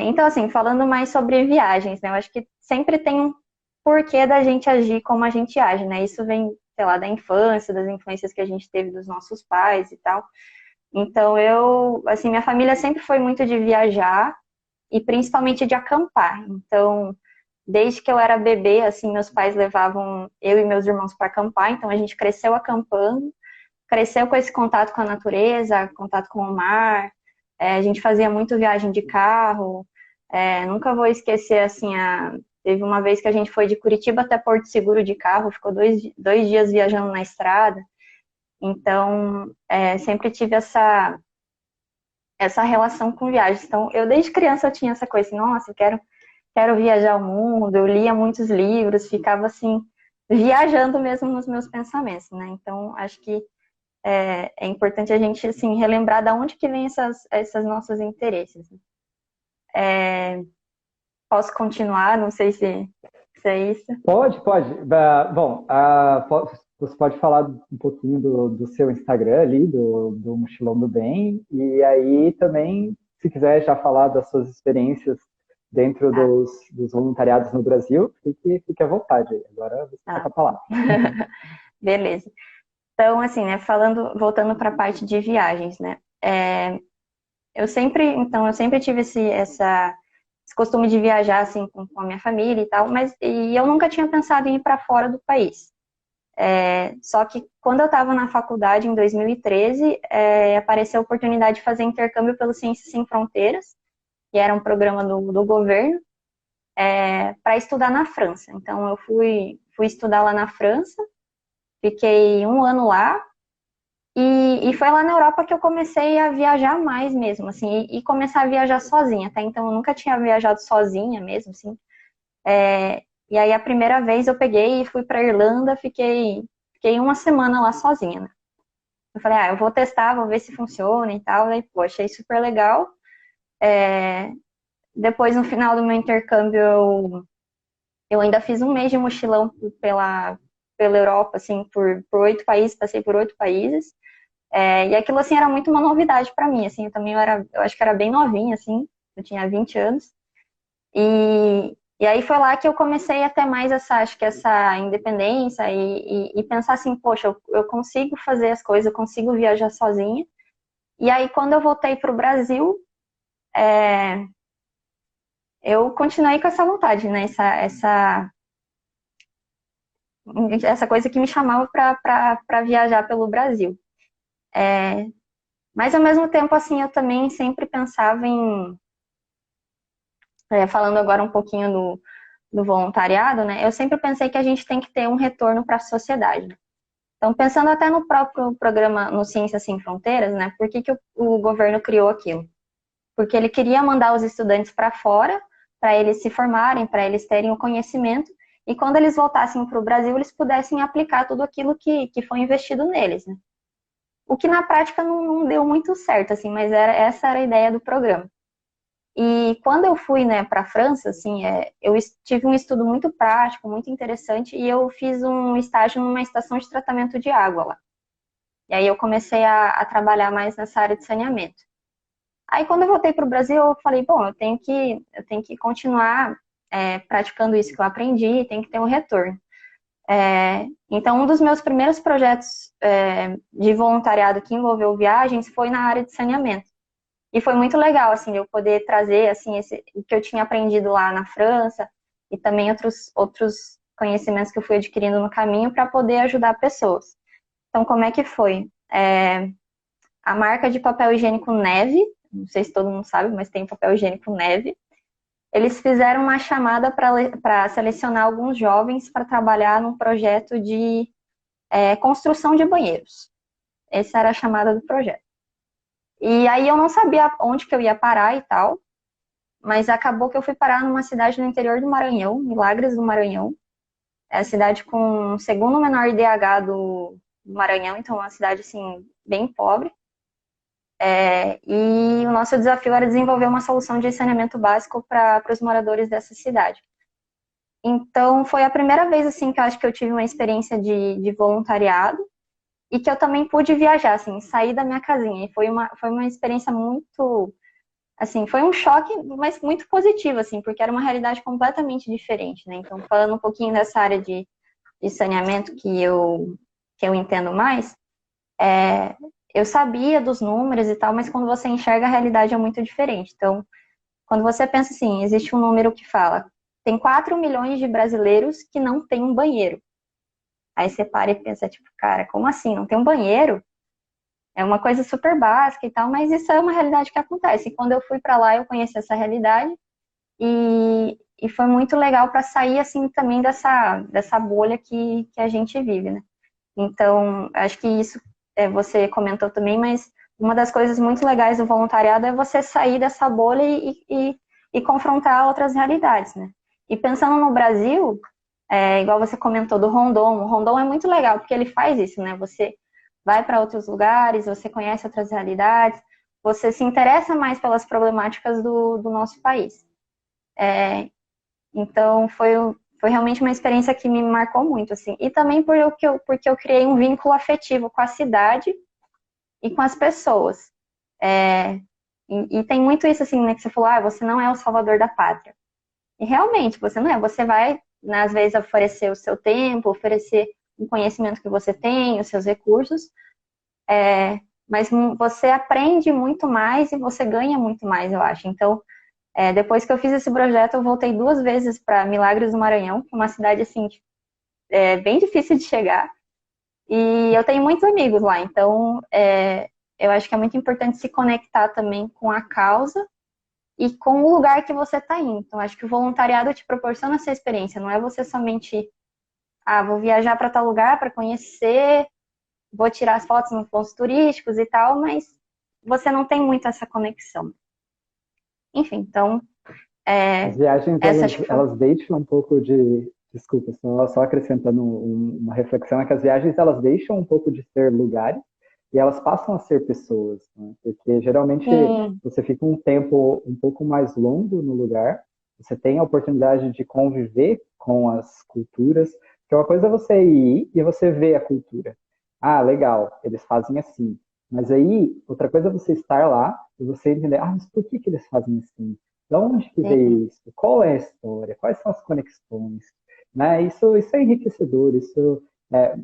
Então, assim, falando mais sobre viagens, né? Eu acho que sempre tem um porquê da gente agir como a gente age, né? Isso vem, sei lá, da infância, das influências que a gente teve dos nossos pais e tal. Então, assim, minha família sempre foi muito de viajar e principalmente de acampar. Então, desde que eu era bebê, assim, meus pais levavam eu e meus irmãos para acampar, então a gente cresceu acampando, cresceu com esse contato com a natureza, contato com o mar. A gente fazia muito viagem de carro. Nunca vou esquecer, assim, teve uma vez que a gente foi de Curitiba até Porto Seguro de carro, ficou dois dias viajando na estrada. Então, sempre tive essa relação com viagens. Então, eu desde criança eu tinha essa coisa assim, nossa, quero viajar o mundo, eu lia muitos livros, ficava assim, viajando mesmo nos meus pensamentos, né? Então, acho que é importante a gente, assim, relembrar da onde que vem essas nossos interesses. Posso continuar? Não sei se é isso. Pode, pode. Bom, você pode falar um pouquinho do seu Instagram ali, do Mochilão do Bem, e aí também, se quiser já falar das suas experiências dentro Ah, dos voluntariados no Brasil, fique à vontade. Agora você está com ah. a palavra. Beleza. Então, assim, né, voltando para a parte de viagens, né? Eu sempre tive esse costume de viajar, assim, com a minha família e tal, e eu nunca tinha pensado em ir para fora do país. Só que quando eu estava na faculdade, em 2013, apareceu a oportunidade de fazer intercâmbio pelo Ciências Sem Fronteiras, que era um programa do governo, para estudar na França. Então, eu fui estudar lá na França, fiquei um ano lá, e foi lá na Europa que eu comecei a viajar mais mesmo, assim, e começar a viajar sozinha. Até então, eu nunca tinha viajado sozinha mesmo, assim. E aí a primeira vez eu peguei e fui para Irlanda, fiquei uma semana lá sozinha, né? Eu falei, eu vou testar, vou ver se funciona e tal. Aí, pô, achei super legal. Depois, no final do meu intercâmbio, eu ainda fiz um mês de mochilão pela Europa, assim, por 8 países, passei por 8 países. E aquilo, assim, era muito uma novidade para mim, assim, eu acho que era bem novinha, assim, eu tinha 20 anos. E aí foi lá que eu comecei a ter mais acho que essa independência e pensar assim, poxa, eu consigo fazer as coisas, eu consigo viajar sozinha. E aí, quando eu voltei para o Brasil, eu continuei com essa vontade, né? Essa coisa que me chamava para viajar pelo Brasil. Mas, ao mesmo tempo, assim, eu também sempre pensava falando agora um pouquinho do voluntariado, né? Eu sempre pensei que a gente tem que ter um retorno para a sociedade. Então, pensando até no próprio programa no Ciências Sem Fronteiras, né? Por que o governo criou aquilo? Porque ele queria mandar os estudantes para fora, para eles se formarem, para eles terem o conhecimento, e quando eles voltassem para o Brasil, eles pudessem aplicar tudo aquilo que foi investido neles, né? O que na prática não deu muito certo, assim, mas essa era a ideia do programa. E quando eu fui, né, para a França, assim, eu tive um estudo muito prático, muito interessante, e eu fiz um estágio numa estação de tratamento de água lá. E aí eu comecei a trabalhar mais nessa área de saneamento. Aí quando eu voltei para o Brasil, eu falei, bom, eu tenho que continuar praticando isso que eu aprendi, tem que ter um retorno. Então, um dos meus primeiros projetos de voluntariado que envolveu viagens foi na área de saneamento. E foi muito legal, assim, eu poder trazer, assim, o que eu tinha aprendido lá na França e também outros conhecimentos que eu fui adquirindo no caminho para poder ajudar pessoas. Então, como é que foi? A marca de papel higiênico Neve, não sei se todo mundo sabe, mas tem papel higiênico Neve. Eles fizeram uma chamada para selecionar alguns jovens para trabalhar num projeto de construção de banheiros. Essa era a chamada do projeto. E aí eu não sabia onde que eu ia parar e tal, mas acabou que eu fui parar numa cidade no interior do Maranhão, Milagres do Maranhão. É a cidade com o segundo menor IDH do Maranhão, então é uma cidade, assim, bem pobre. E o nosso desafio era desenvolver uma solução de saneamento básico para os moradores dessa cidade. Então, foi a primeira vez, assim, que eu acho que eu tive uma experiência de voluntariado e que eu também pude viajar, assim, sair da minha casinha. E foi uma experiência muito, assim, foi um choque, mas muito positivo, assim, porque era uma realidade completamente diferente, né? Então, falando um pouquinho dessa área de saneamento que eu entendo mais, eu sabia dos números e tal, mas quando você enxerga a realidade é muito diferente. Então, quando você pensa assim, existe um número que fala, tem 4 milhões de brasileiros que não têm um banheiro. Aí você para e pensa, tipo, cara, como assim? Não tem um banheiro? É uma coisa super básica e tal, mas isso é uma realidade que acontece. E quando eu fui para lá, eu conheci essa realidade e foi muito legal para sair, assim, também dessa bolha que a gente vive, né? Então, acho que isso você comentou também, mas uma das coisas muito legais do voluntariado é você sair dessa bolha e confrontar outras realidades, né? E pensando no Brasil, igual você comentou do Rondon, o Rondon é muito legal porque ele faz isso, né? Você vai para outros lugares, você conhece outras realidades, você se interessa mais pelas problemáticas do nosso país. Então, foi realmente uma experiência que me marcou muito, assim. E também porque eu criei um vínculo afetivo com a cidade e com as pessoas. E tem muito isso, assim, né, que você falou, você não é o salvador da pátria. E realmente, você não é. Você vai, né, às vezes, oferecer o seu tempo, oferecer o conhecimento que você tem, os seus recursos, mas você aprende muito mais e você ganha muito mais, eu acho. Então, depois que eu fiz esse projeto, eu voltei 2 vezes para Milagres do Maranhão, que é uma cidade, assim, bem difícil de chegar. E eu tenho muitos amigos lá, então eu acho que é muito importante se conectar também com a causa e com o lugar que você está indo. Então, acho que o voluntariado te proporciona essa experiência, não é você somente, vou viajar para tal lugar para conhecer, vou tirar as fotos nos pontos turísticos e tal, mas você não tem muito essa conexão. Enfim, então, As viagens, Essa acho que foi. elas deixam um pouco de... Desculpa, só acrescentando uma reflexão, é que as viagens, elas deixam um pouco de ser lugares e elas passam a ser pessoas, né? Porque geralmente Sim, você fica um tempo um pouco mais longo no lugar, você tem a oportunidade de conviver com as culturas, que uma coisa é você ir e você ver a cultura. Ah, legal, eles fazem assim. Mas aí, outra coisa é você estar lá e você entender, ah, mas por que que eles fazem assim? De onde que sim. veio isso? Qual é a história? Quais são as conexões? Né? Isso é enriquecedor, isso é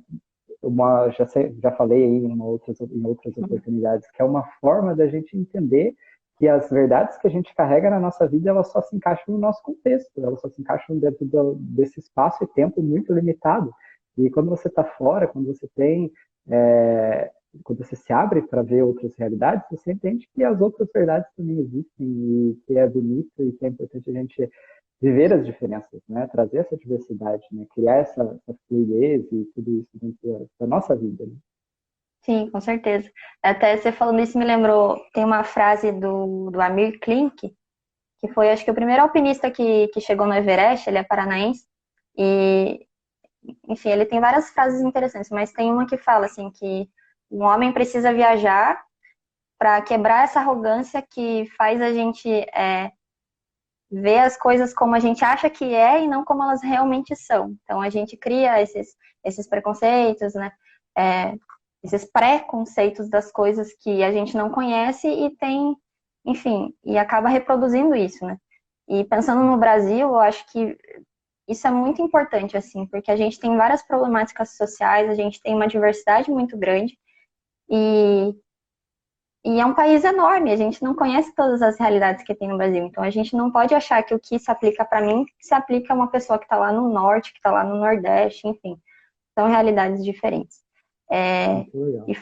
já falei aí em outras oportunidades, que é uma forma da gente entender que as verdades que a gente carrega na nossa vida, elas só se encaixam no nosso contexto, elas só se encaixam dentro desse espaço e tempo muito limitado. E quando você está fora, quando você tem é, quando você se abre para ver outras realidades, você entende que as outras verdades também existem e que é bonito e que é importante a gente viver as diferenças, né? Trazer essa diversidade, né? Criar essa fluidez e tudo isso dentro da nossa vida. Né? Sim, com certeza. Até você falando isso me lembrou, tem uma frase do Amir Klink, que foi, acho que, o primeiro alpinista que chegou no Everest, ele é paranaense, e, enfim, ele tem várias frases interessantes, mas tem uma que fala, assim, que um homem precisa viajar para quebrar essa arrogância que faz a gente ver as coisas como a gente acha que é e não como elas realmente são. Então, a gente cria esses preconceitos, né? É, esses pré-conceitos das coisas que a gente não conhece e tem, enfim, e acaba reproduzindo isso, né? E pensando no Brasil, eu acho que isso é muito importante, assim, porque a gente tem várias problemáticas sociais, a gente tem uma diversidade muito grande e, e é um país enorme, a gente não conhece todas as realidades que tem no Brasil, então a gente não pode achar que o que se aplica para mim se aplica a uma pessoa que está lá no norte, que está lá no nordeste, enfim, são realidades diferentes. É, Muito legal. e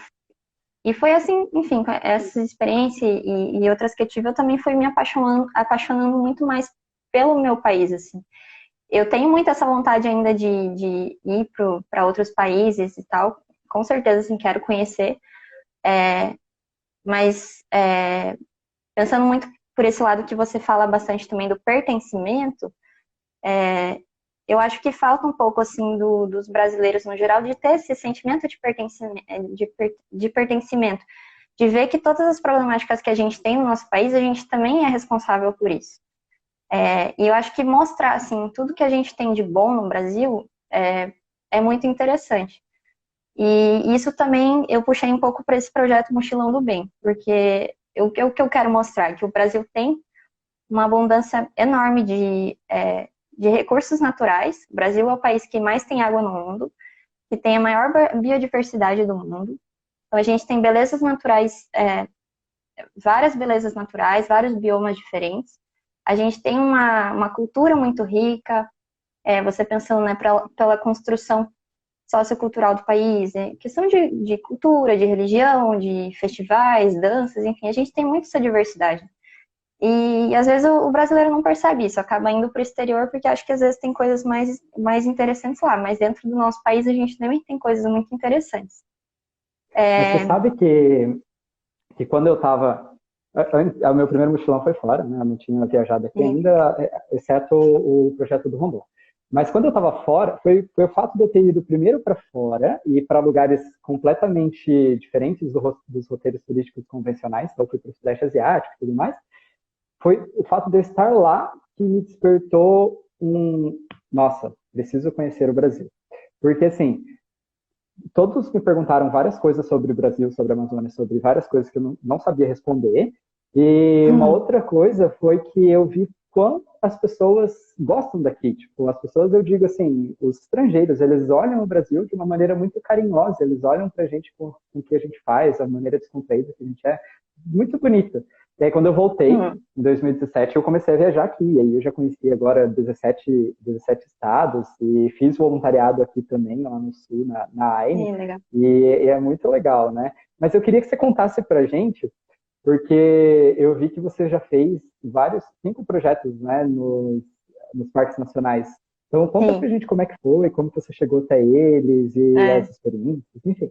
E foi assim, enfim, com essa experiência e outras que eu tive, eu também fui me apaixonando muito mais pelo meu país, assim. Eu tenho muito essa vontade ainda de ir para outros países e tal, com certeza, assim, quero conhecer, mas pensando muito por esse lado que você fala bastante também do pertencimento, eu acho que falta um pouco, assim, dos brasileiros no geral de ter esse sentimento de pertencimento, de ver que todas as problemáticas que a gente tem no nosso país, a gente também é responsável por isso. E eu acho que mostrar, assim, tudo que a gente tem de bom no Brasil é muito interessante. E isso também eu puxei um pouco para esse projeto Mochilão do Bem, porque o que eu quero mostrar é que o Brasil tem uma abundância enorme de recursos naturais. O Brasil é o país que mais tem água no mundo, que tem a maior biodiversidade do mundo. Então, a gente tem belezas naturais, várias belezas naturais, vários biomas diferentes. A gente tem uma cultura muito rica, você pensando, né, pela construção sociocultural do país, questão de cultura, de religião, de festivais, danças, enfim, a gente tem muito essa diversidade. E às vezes o brasileiro não percebe isso, acaba indo para o exterior porque acha que às vezes tem coisas mais interessantes lá, mas dentro do nosso país a gente também tem coisas muito interessantes. Mas você É, sabe que quando eu estava... O meu primeiro mochilão foi fora, né? Eu não tinha viajado aqui sim, ainda, exceto o projeto do Rondon. Mas quando eu estava fora, foi o fato de eu ter ido primeiro para fora e para lugares completamente diferentes dos roteiros turísticos convencionais. Então, eu fui para o Sudeste Asiático e tudo mais. Foi o fato de eu estar lá que me despertou nossa, preciso conhecer o Brasil. Porque, assim, todos me perguntaram várias coisas sobre o Brasil, sobre a Amazônia, sobre várias coisas que eu não sabia responder. E uma outra coisa foi que eu vi quanto as pessoas gostam daqui. Tipo, as pessoas, eu digo assim, os estrangeiros, eles olham o Brasil de uma maneira muito carinhosa, eles olham pra gente com o que a gente faz, a maneira descontraída que a gente é, muito bonita. E aí, quando eu voltei, hum, em 2017, eu comecei a viajar aqui. E aí eu já conheci agora 17 estados e fiz voluntariado aqui também, lá no Sul, na AINE. legal. E é muito legal, né? Mas eu queria que você contasse pra gente, porque eu vi que você já fez 5 projetos, né, nos parques nacionais. Então, conta pra Sim. gente como é que foi, como que você chegou até eles e as É. experiências, enfim.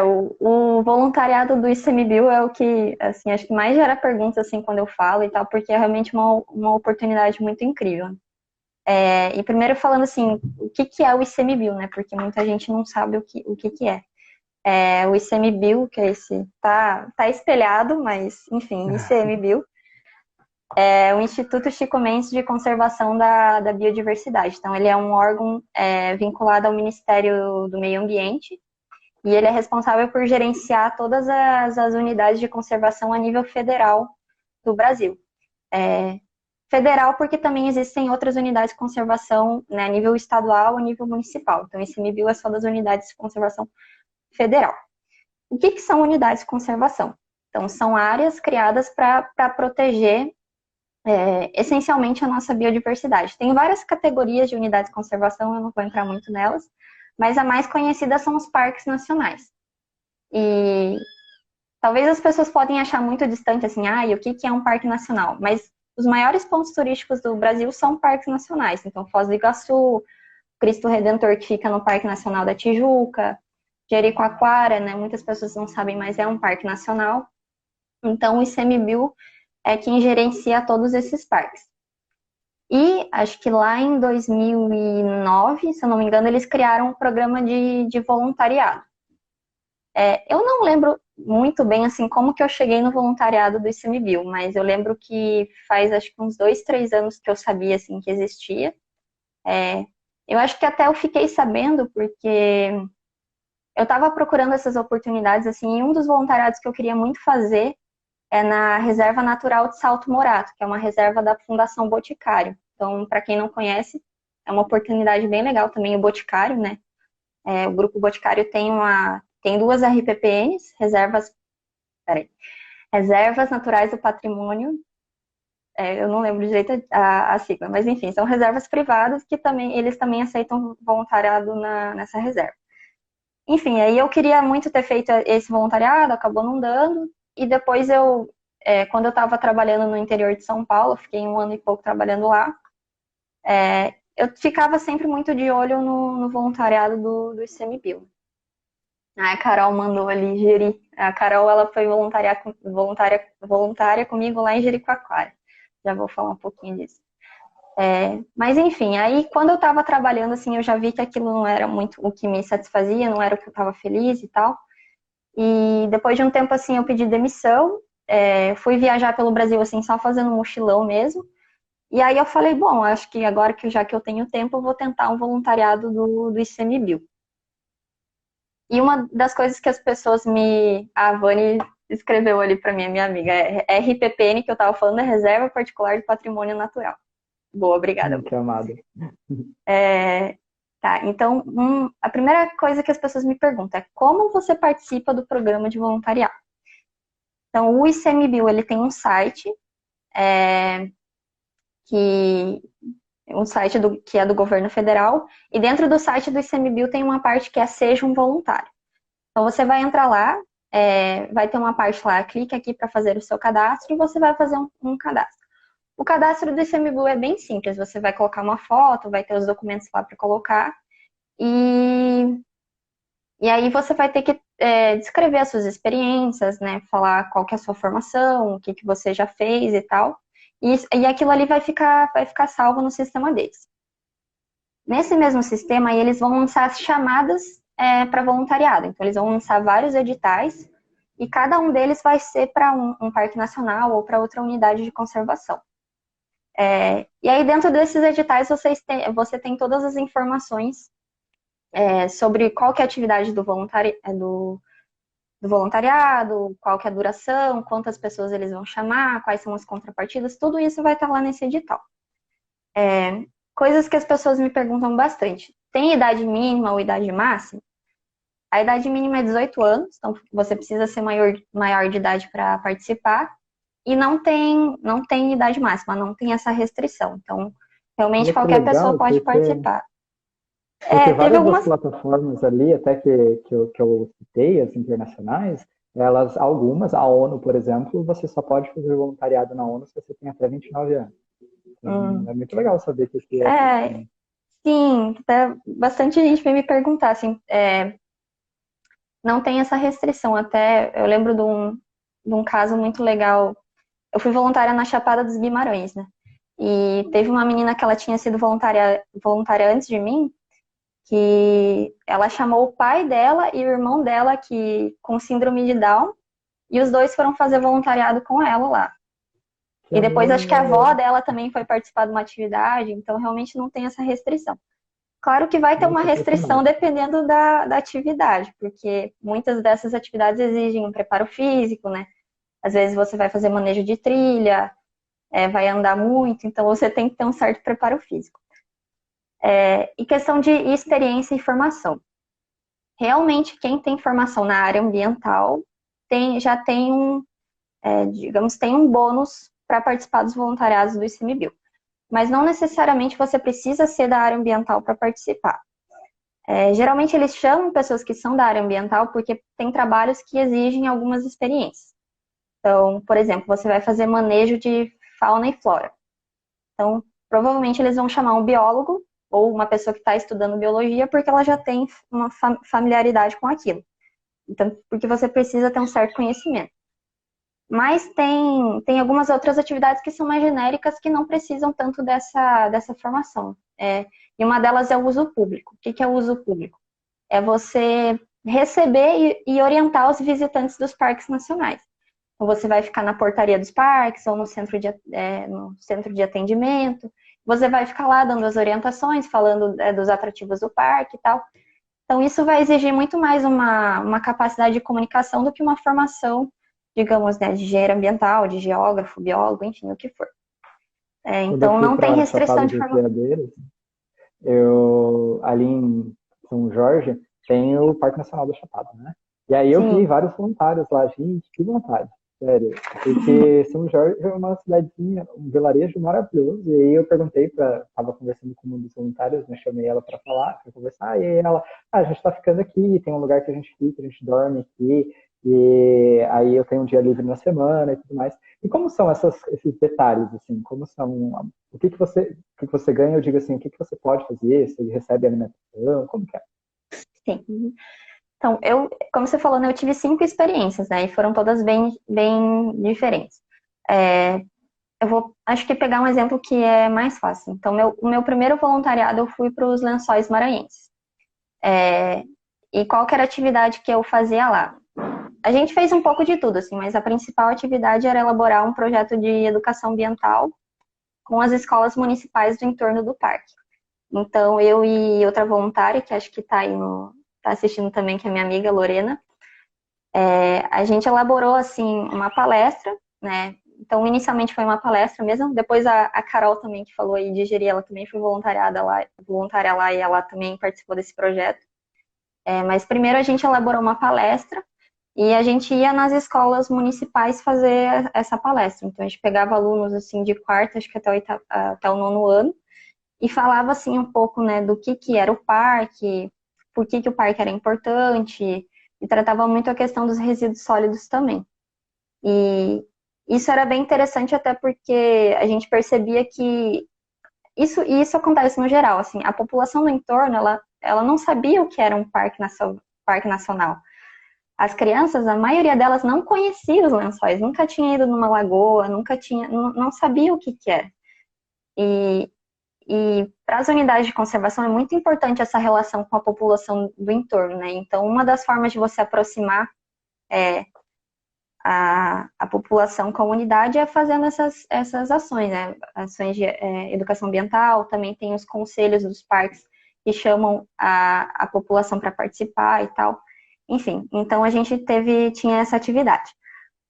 O voluntariado do ICMBio é o que, assim, acho que mais gera perguntas, assim, quando eu falo e tal, porque é realmente uma oportunidade muito incrível. E primeiro falando, assim, o que que é o ICMBio, né? Porque muita gente não sabe o que é. O ICMBio, que é esse, tá espelhado, mas, enfim, ICMBio, é o Instituto Chico Mendes de Conservação da Biodiversidade. Então, ele é um órgão vinculado ao Ministério do Meio Ambiente, e ele é responsável por gerenciar todas as unidades de conservação a nível federal do Brasil. Federal porque também existem outras unidades de conservação, né, a nível estadual, a nível municipal. Então, esse ICMBio é só das unidades de conservação federal. O que são unidades de conservação? Então, são áreas criadas para proteger essencialmente a nossa biodiversidade. Tem várias categorias de unidades de conservação, eu não vou entrar muito nelas, mas a mais conhecida são os parques nacionais. E talvez as pessoas podem achar muito distante, assim, e o que é um parque nacional? Mas os maiores pontos turísticos do Brasil são parques nacionais. Então, Foz do Iguaçu, Cristo Redentor, que fica no Parque Nacional da Tijuca, Jericoacoara, né? Muitas pessoas não sabem, mas é um parque nacional. Então, o ICMBio é quem gerencia todos esses parques. E acho que lá em 2009, se eu não me engano, eles criaram um programa de voluntariado. Eu não lembro muito bem assim como que eu cheguei no voluntariado do ICMBio, mas eu lembro que faz acho que uns 2, 3 anos que eu sabia assim que existia. Eu acho que até eu fiquei sabendo porque eu estava procurando essas oportunidades assim, e um dos voluntariados que eu queria muito fazer é na Reserva Natural de Salto Morato, que é uma reserva da Fundação Boticário. Então, para quem não conhece, é uma oportunidade bem legal também o Boticário, né? O Grupo Boticário tem duas RPPNs, Reservas Naturais do Patrimônio. Eu não lembro direito a sigla, mas enfim, são reservas privadas que eles também aceitam voluntariado nessa reserva. Enfim, aí eu queria muito ter feito esse voluntariado, acabou não dando, e depois quando eu estava trabalhando no interior de São Paulo, fiquei 1 ano e pouco trabalhando lá, eu ficava sempre muito de olho no voluntariado do ICMBio. A Carol mandou ali Jeri. A Carol, ela foi voluntária comigo lá em Jericoacoara. Já vou falar um pouquinho disso. Mas enfim, aí quando eu estava trabalhando, assim, eu já vi que aquilo não era muito o que me satisfazia, não era o que eu estava feliz e tal. E depois de um tempo, assim, eu pedi demissão, fui viajar pelo Brasil, assim, só fazendo um mochilão mesmo. E aí eu falei, bom, acho que agora que já que eu tenho tempo, eu vou tentar um voluntariado do ICMBio. E uma das coisas que as pessoas a Vani escreveu ali para mim, a minha amiga, é RPPN, que eu estava falando, é Reserva Particular de Patrimônio Natural. Boa, obrigada. Que amado. Tá, então, a primeira coisa que as pessoas me perguntam é como você participa do programa de voluntariado? Então, o ICMBio, ele tem um site, que é do governo federal, e dentro do site do ICMBio tem uma parte que é Seja um Voluntário. Então, você vai entrar lá, vai ter uma parte lá, clique aqui para fazer o seu cadastro, e você vai fazer um cadastro. O cadastro do ICMBio é bem simples, você vai colocar uma foto, vai ter os documentos lá para colocar, e aí você vai ter que descrever as suas experiências, né? Falar qual que é a sua formação, o que você já fez e tal. E aquilo ali vai ficar salvo no sistema deles. Nesse mesmo sistema, aí eles vão lançar as chamadas para voluntariado. Então, eles vão lançar vários editais e cada um deles vai ser para um parque nacional ou para outra unidade de conservação. E aí, dentro desses editais, você tem todas as informações sobre qual que é a atividade do voluntariado, qual que é a duração, quantas pessoas eles vão chamar, quais são as contrapartidas, tudo isso vai estar lá nesse edital. Coisas que as pessoas me perguntam bastante. Tem idade mínima ou idade máxima? A idade mínima é 18 anos, então você precisa ser maior de idade para participar. E não tem idade máxima, não tem essa restrição. Então, realmente qualquer pessoa pode participar. Porque Teve várias das algumas. plataformas ali, até que eu citei, as internacionais, algumas, a ONU, por exemplo, você só pode fazer voluntariado na ONU se você tem até 29 anos. Então, é muito legal saber que aqui é assim. Sim, bastante gente vem me perguntar, assim, não tem essa restrição. Até eu lembro de um caso muito legal. Eu fui voluntária na Chapada dos Guimarães, né? E teve uma menina que ela tinha sido voluntária antes de mim, que ela chamou o pai dela e o irmão dela, que com síndrome de Down, e os dois foram fazer voluntariado com ela lá. Que E depois acho que a amor! avó dela também foi participar de uma atividade, então realmente não tem essa restrição. Claro que vai ter uma Muito restrição impressionante. dependendo da atividade, porque muitas dessas atividades exigem um preparo físico, né? Às vezes você vai fazer manejo de trilha, vai andar muito, então você tem que ter um certo preparo físico. E questão de experiência e formação. Realmente, quem tem formação na área ambiental já tem digamos, tem um bônus para participar dos voluntariados do ICMBio. Mas não necessariamente você precisa ser da área ambiental para participar. Geralmente eles chamam pessoas que são da área ambiental porque tem trabalhos que exigem algumas experiências. Então, por exemplo, você vai fazer manejo de fauna e flora. Então, provavelmente eles vão chamar um biólogo ou uma pessoa que está estudando biologia porque ela já tem uma familiaridade com aquilo. Então, porque você precisa ter um certo conhecimento. Mas tem algumas outras atividades que são mais genéricas que não precisam tanto dessa formação. E uma delas é o uso público. O que é o uso público? É você receber e orientar os visitantes dos parques nacionais. Então, você vai ficar na portaria dos parques ou no centro de atendimento. Você vai ficar lá dando as orientações, falando dos atrativos do parque e tal. Então, isso vai exigir muito mais uma capacidade de comunicação do que uma formação, digamos, né, de engenheiro ambiental, de geógrafo, biólogo, enfim, o que for. Quando eu Então, fui não tem para a restrição Chapada de dos formação. Veadeiros, ali em São Jorge, tem o Parque Nacional da Chapada, né? E aí eu vi Sim, vários voluntários lá, gente, que vontade, sério. Porque São Jorge é uma cidadezinha, um vilarejo maravilhoso. E aí eu perguntei tava conversando com uma dos voluntários, né? Chamei ela para falar, para conversar. E aí ela, a gente tá ficando aqui, tem um lugar que a gente fica, a gente dorme aqui. E aí eu tenho um dia livre na semana e tudo mais. E como são esses detalhes, assim? Como são, o que você ganha? Eu digo assim, o que você pode fazer? Você recebe alimentação? Como que é? sim. Então, como você falou, né, eu tive 5 experiências, né, e foram todas bem diferentes. É, acho que pegar um exemplo que é mais fácil. Então, o meu primeiro voluntariado eu fui para os Lençóis Maranhenses. E qual que era a atividade que eu fazia lá? A gente fez um pouco de tudo, assim, mas a principal atividade era elaborar um projeto de educação ambiental com as escolas municipais do entorno do parque. Então, eu e outra voluntária, que acho que está aí tá assistindo também, que é minha amiga Lorena, a gente elaborou, assim, uma palestra, né? Então, inicialmente foi uma palestra mesmo, depois a Carol também, que falou aí de Jeri, ela também foi voluntária lá e ela também participou desse projeto. Mas primeiro a gente elaborou uma palestra e a gente ia nas escolas municipais fazer essa palestra. Então, a gente pegava alunos, assim, de quarto, acho que até o nono ano, e falava assim um pouco, né, do que era o parque, por que o parque era importante, e tratava muito a questão dos resíduos sólidos também. E isso era bem interessante até porque a gente percebia que isso acontece no geral, assim, a população do entorno, ela não sabia o que era um parque nacional. As crianças, a maioria delas não conhecia os lençóis, nunca tinha ido numa lagoa, não sabia o que era. E para as unidades de conservação é muito importante essa relação com a população do entorno, né? Então, uma das formas de você aproximar a população com a unidade é fazendo essas ações, né? Ações de educação ambiental, também tem os conselhos dos parques que chamam a população para participar e tal. Enfim, então a gente tinha essa atividade.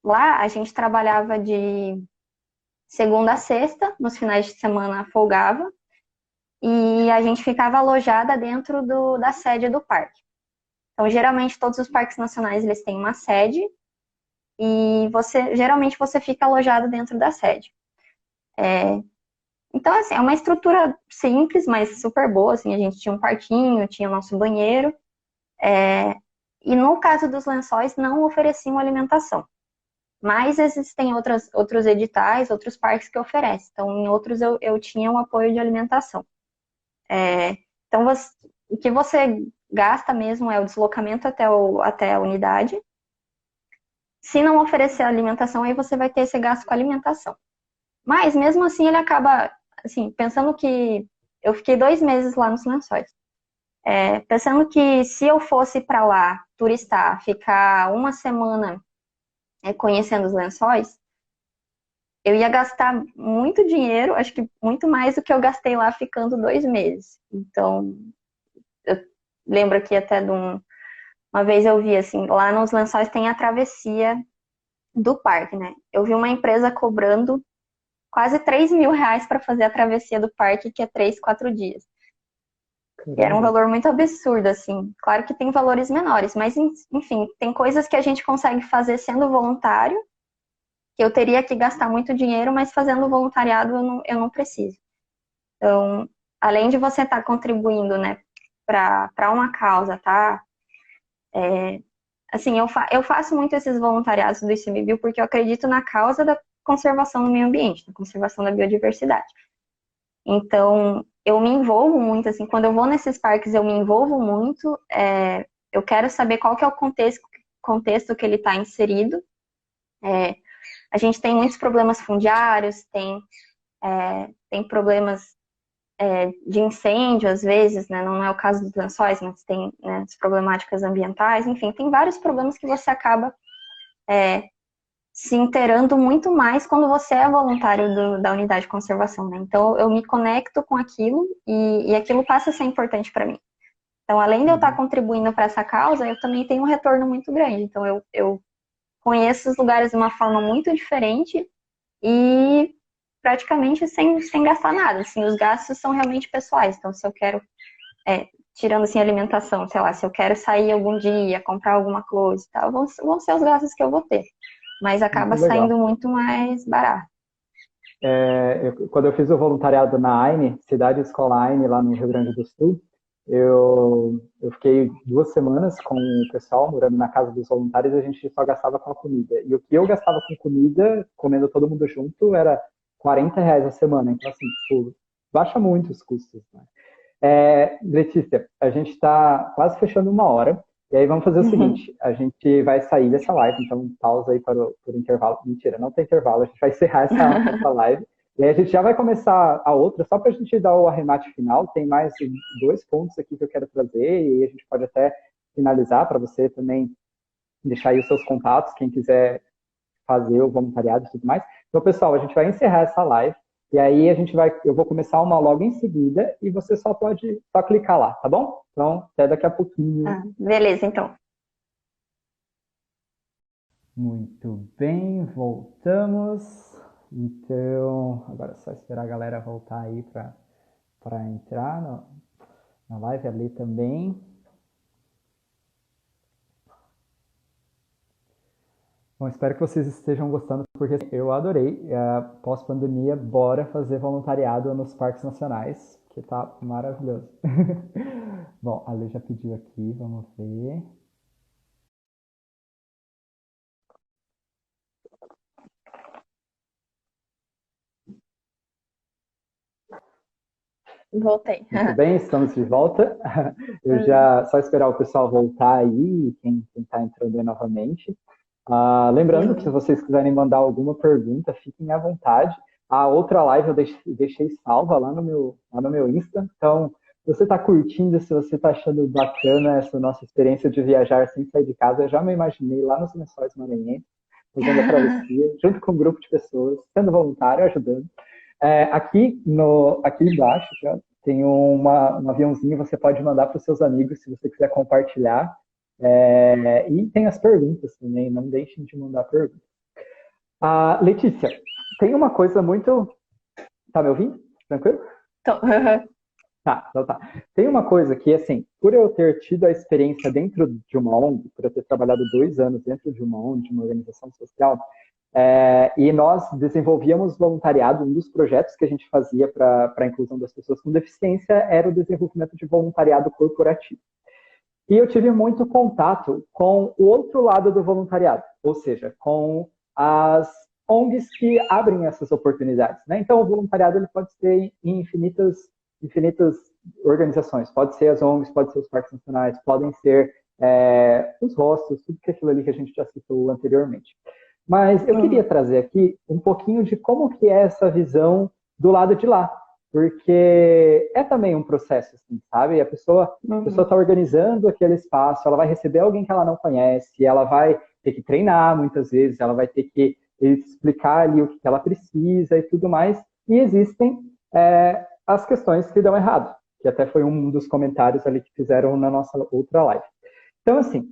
Lá a gente trabalhava de segunda a sexta, nos finais de semana folgava, e a gente ficava alojada dentro da sede do parque. Então, geralmente, todos os parques nacionais eles têm uma sede e geralmente você fica alojado dentro da sede. Então, assim, é uma estrutura simples, mas super boa. Assim, a gente tinha um quartinho, tinha o nosso banheiro. E no caso dos lençóis, não ofereciam alimentação. Mas existem outros editais, outros parques que oferecem. Então, em outros eu tinha um apoio de alimentação. Então, o que você gasta mesmo é o deslocamento até a unidade. Se não oferecer alimentação, aí você vai ter esse gasto com alimentação. Mas, mesmo assim, ele acaba, assim, pensando que eu fiquei 2 meses lá nos Lençóis. Pensando que se eu fosse para lá turistar, ficar uma semana conhecendo os Lençóis, eu ia gastar muito dinheiro, acho que muito mais do que eu gastei lá ficando 2 meses. Então, eu lembro aqui até de uma vez eu vi, assim, lá nos Lençóis tem a travessia do parque, né? Eu vi uma empresa cobrando quase 3 mil reais para fazer a travessia do parque, que é 3, 4 dias. E era um Caramba. valor muito absurdo, assim. Claro que tem valores menores, mas, enfim, tem coisas que a gente consegue fazer sendo voluntário, que eu teria que gastar muito dinheiro, mas fazendo voluntariado eu não preciso. Então, além de você estar contribuindo, né, para uma causa, tá? Assim, eu faço muito esses voluntariados do ICMBio porque eu acredito na causa da conservação do meio ambiente, da conservação da biodiversidade. Então, eu me envolvo muito, assim, quando eu vou nesses parques, eu me envolvo muito, eu quero saber qual que é o contexto que ele está inserido. A gente tem muitos problemas fundiários, tem problemas de incêndio, às vezes, né? Não é o caso dos Lençóis, mas tem, né, as problemáticas ambientais, enfim, tem vários problemas que você acaba se inteirando muito mais quando você é voluntário da unidade de conservação, né? Então, eu me conecto com aquilo e aquilo passa a ser importante para mim. Então, além de eu estar Uhum. contribuindo para essa causa, eu também tenho um retorno muito grande. Então, eu conheço os lugares de uma forma muito diferente e praticamente sem gastar nada. Assim, os gastos são realmente pessoais. Então, se eu quero, tirando assim alimentação, sei lá, se eu quero sair algum dia, comprar alguma coisa e tal, vão ser os gastos que eu vou ter. Mas acaba Muito legal. saindo muito mais barato. Quando eu fiz o voluntariado na AINE, Cidade Escola AINE, lá no Rio Grande do Sul, eu fiquei 2 semanas com o pessoal, morando na casa dos voluntários, e a gente só gastava com a comida. E o que eu gastava com comida, comendo todo mundo junto, era R$ 40 a semana. Então, assim, tipo, baixa muito os custos, né? Letícia, a gente está quase fechando 1 hora, e aí vamos fazer o seguinte, a gente vai sair dessa live, então pausa aí para o intervalo. Mentira, não tem intervalo, a gente vai encerrar essa live, e aí a gente já vai começar a outra, só para a gente dar o arremate final, tem mais 2 pontos aqui que eu quero trazer, e aí a gente pode até finalizar para você também deixar aí os seus contatos, quem quiser fazer o voluntariado e tudo mais. Então, pessoal, a gente vai encerrar essa live e aí eu vou começar uma logo em seguida e você só pode só clicar lá, tá bom? Então, até daqui a pouquinho. Beleza, então. Muito bem, voltamos. Então, agora é só esperar a galera voltar aí para entrar na live ali também. Bom, espero que vocês estejam gostando, porque eu adorei. Pós-pandemia, bora fazer voluntariado nos parques nacionais, que tá maravilhoso. Bom, a Lê já pediu aqui, vamos ver. Voltei. Muito bem, estamos de volta. Eu já só esperar o pessoal voltar aí, quem está entrando aí novamente. Lembrando que se Beleza. vocês quiserem mandar alguma pergunta, fiquem à vontade. A outra live eu deixei salva lá no meu Insta. Então, se você está curtindo, se você está achando bacana essa nossa experiência de viajar sem sair de casa, eu já me imaginei lá nos Lençóis Maranhenses, fazendo a travessia, junto com um grupo de pessoas, sendo voluntário, ajudando. Aqui embaixo já tem um aviãozinho, você pode mandar para os seus amigos se você quiser compartilhar. E tem as perguntas também, não deixem de mandar perguntas. Letícia, tem uma coisa muito. Tá me ouvindo? Tranquilo? Então, Tá, então tá. Tem uma coisa que, assim, por eu ter tido a experiência dentro de uma ONG, por eu ter trabalhado 2 anos dentro de uma ONG, de uma organização social, e nós desenvolvíamos voluntariado, um dos projetos que a gente fazia para a inclusão das pessoas com deficiência era o desenvolvimento de voluntariado corporativo. E eu tive muito contato com o outro lado do voluntariado, ou seja, com as ONGs que abrem essas oportunidades, né? Então, o voluntariado ele pode ser em infinitas organizações. Pode ser as ONGs, pode ser os parques nacionais, podem ser os hostels, tudo que aquilo ali que a gente já citou anteriormente. Mas eu queria Uhum. trazer aqui um pouquinho de como que é essa visão do lado de lá, porque é também um processo, assim, sabe? A pessoa Uhum. está organizando aquele espaço, ela vai receber alguém que ela não conhece, ela vai ter que treinar muitas vezes, ela vai ter que explicar ali o que ela precisa e tudo mais, e existem as questões que dão errado, que até foi um dos comentários ali que fizeram na nossa outra live. Então, assim,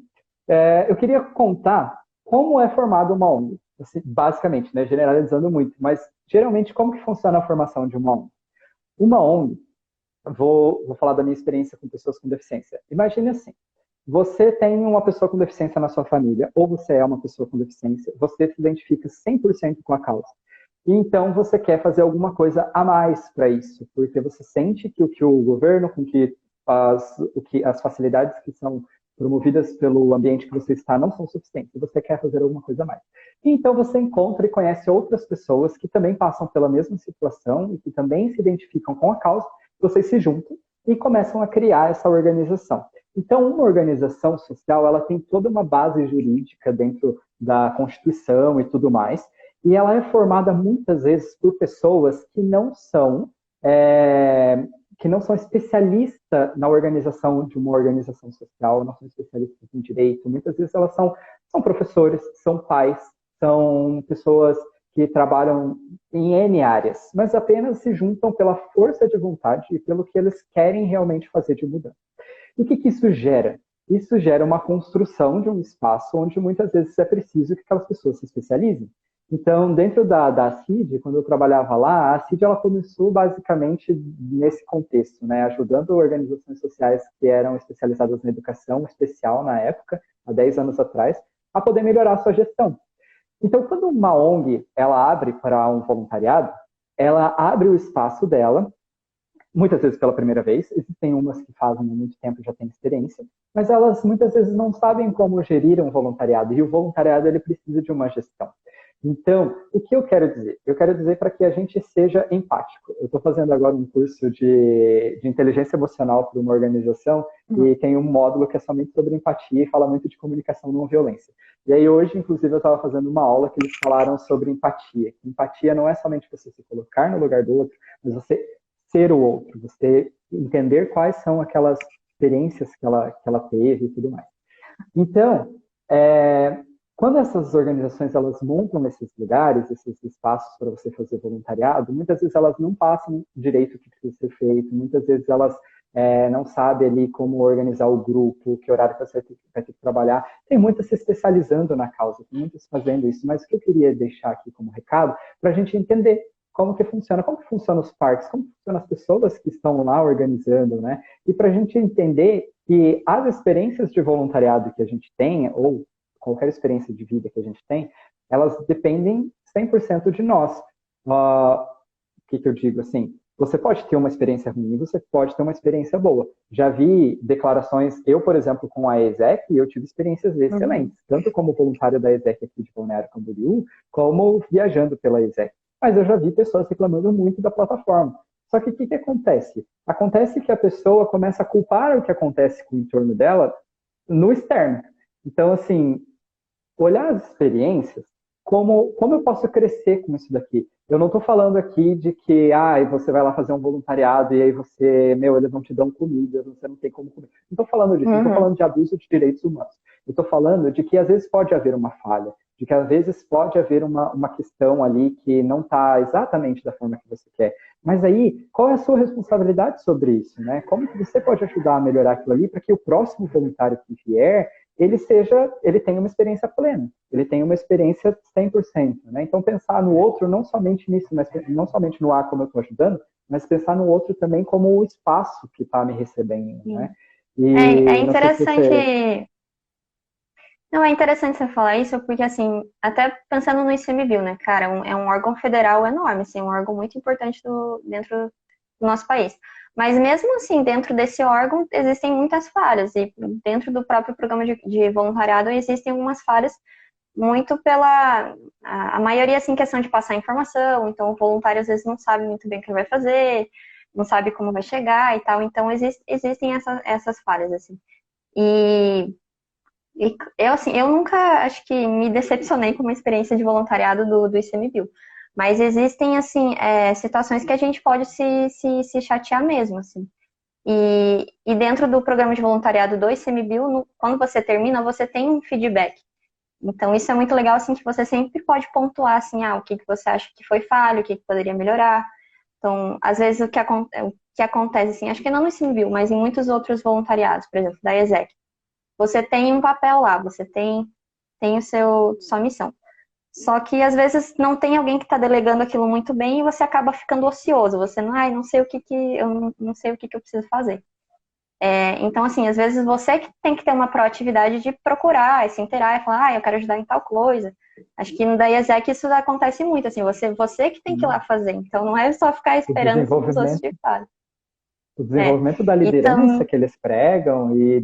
eu queria contar como é formada uma ONG, assim, basicamente, né, generalizando muito, mas geralmente como que funciona a formação de uma ONG? Uma ONG, vou falar da minha experiência com pessoas com deficiência. Imagine assim, você tem uma pessoa com deficiência na sua família, ou você é uma pessoa com deficiência, você se identifica 100% com a causa. E então você quer fazer alguma coisa a mais para isso, porque você sente que o governo, com que as facilidades que são promovidas pelo ambiente que você está não são suficientes, e você quer fazer alguma coisa a mais. E então você encontra e conhece outras pessoas que também passam pela mesma situação e que também se identificam com a causa, vocês se juntam e começam a criar essa organização. Então, uma organização social, ela tem toda uma base jurídica dentro da Constituição e tudo mais, e ela é formada muitas vezes por pessoas é, que não são especialistas na organização de uma organização social, não são especialistas em direito. Muitas vezes elas são professores, são pais, são pessoas que trabalham em N áreas, mas apenas se juntam pela força de vontade e pelo que eles querem realmente fazer de mudança. E o que isso gera? Isso gera uma construção de um espaço onde muitas vezes é preciso que aquelas pessoas se especializem. Então, dentro da CID, quando eu trabalhava lá, a CID ela começou basicamente nesse contexto, né, ajudando organizações sociais que eram especializadas na educação especial na época, há 10 anos atrás, a poder melhorar a sua gestão. Então, quando uma ONG ela abre para um voluntariado, ela abre o espaço dela muitas vezes pela primeira vez. Existem umas que fazem há muito tempo e já têm experiência, mas elas muitas vezes não sabem como gerir um voluntariado, e o voluntariado ele precisa de uma gestão. Então, o que eu quero dizer? Eu quero dizer para que a gente seja empático. Eu estou fazendo agora um curso de inteligência emocional para uma organização Uhum. e tem um módulo que é somente sobre empatia e fala muito de comunicação não violência. E aí hoje, inclusive, eu estava fazendo uma aula que eles falaram sobre empatia. Empatia não é somente você se colocar no lugar do outro, mas você ser o outro, você entender quais são aquelas experiências que ela teve e tudo mais. Então, quando essas organizações elas montam esses lugares, esses espaços para você fazer voluntariado, muitas vezes elas não passam direito o que precisa ser feito, muitas vezes elas não sabem ali como organizar o grupo, que horário que você vai ter que trabalhar. Tem muitas se especializando na causa, tem muitas fazendo isso, mas o que eu queria deixar aqui como recado, para a gente entender como que funciona os parques, como que funcionam as pessoas que estão lá organizando, né? E para a gente entender que as experiências de voluntariado que a gente tem, ou qualquer experiência de vida que a gente tem, elas dependem 100% de nós. O que eu digo assim? Você pode ter uma experiência ruim, você pode ter uma experiência boa. Já vi declarações, eu, por exemplo, com a ESEC, eu tive experiências Uhum. excelentes, tanto como voluntário da ESEC aqui de Balneário Camboriú, como viajando pela ESEC. Mas eu já vi pessoas reclamando muito da plataforma. Só que o que acontece? Acontece que a pessoa começa a culpar o que acontece com o entorno dela no externo. Então, assim, olhar as experiências, como eu posso crescer com isso daqui. Eu não estou falando aqui de que você vai lá fazer um voluntariado e aí eles não te dão comida, você não tem como comer. Não estou falando disso, não estou Uhum. falando de abuso de direitos humanos. Eu estou falando de que às vezes pode haver uma falha, de que às vezes pode haver uma questão ali que não está exatamente da forma que você quer. Mas aí, qual é a sua responsabilidade sobre isso, né? Como que você pode ajudar a melhorar aquilo ali para que o próximo voluntário que vier ele tenha uma experiência plena, ele tenha uma experiência 100%, né? Então pensar no outro não somente nisso, mas não somente no como eu estou ajudando, mas pensar no outro também como o espaço que está me recebendo, né? Sim. É E não sei se interessante. você... Não, é interessante você falar isso, porque assim, até pensando no ICMBio, né, cara, é um órgão federal enorme, assim, um órgão muito importante dentro do nosso país. Mas mesmo assim, dentro desse órgão existem muitas falhas, e dentro do próprio programa de voluntariado existem algumas falhas muito pela a maioria assim questão de passar informação, então o voluntário às vezes não sabe muito bem o que vai fazer, não sabe como vai chegar e tal. Então, existem essas falhas, assim. E, eu, assim, eu nunca, acho que me decepcionei com uma experiência de voluntariado do ICMBio. Mas existem, assim, situações que a gente pode se chatear mesmo, assim. E dentro do programa de voluntariado do ICMBio, quando você termina, você tem um feedback. Então, isso é muito legal, assim, que você sempre pode pontuar, assim, o que você acha que foi falho, o que poderia melhorar. Então, às vezes, o que acontece, assim, acho que não no ICMBio, mas em muitos outros voluntariados, por exemplo, da ESEC, você tem um papel lá, você tem sua missão. Só que, às vezes, não tem alguém que está delegando aquilo muito bem e você acaba ficando ocioso. Você não sei eu não sei o que eu preciso fazer. Então, assim, às vezes você que tem que ter uma proatividade de procurar, se inteirar e falar, eu quero ajudar em tal coisa. Acho que no da IESEC isso acontece muito, assim, você que tem que ir lá fazer. Então, não é só ficar O esperando que os outros desenvolvimento te falem. o É. desenvolvimento da E liderança que eles pregam e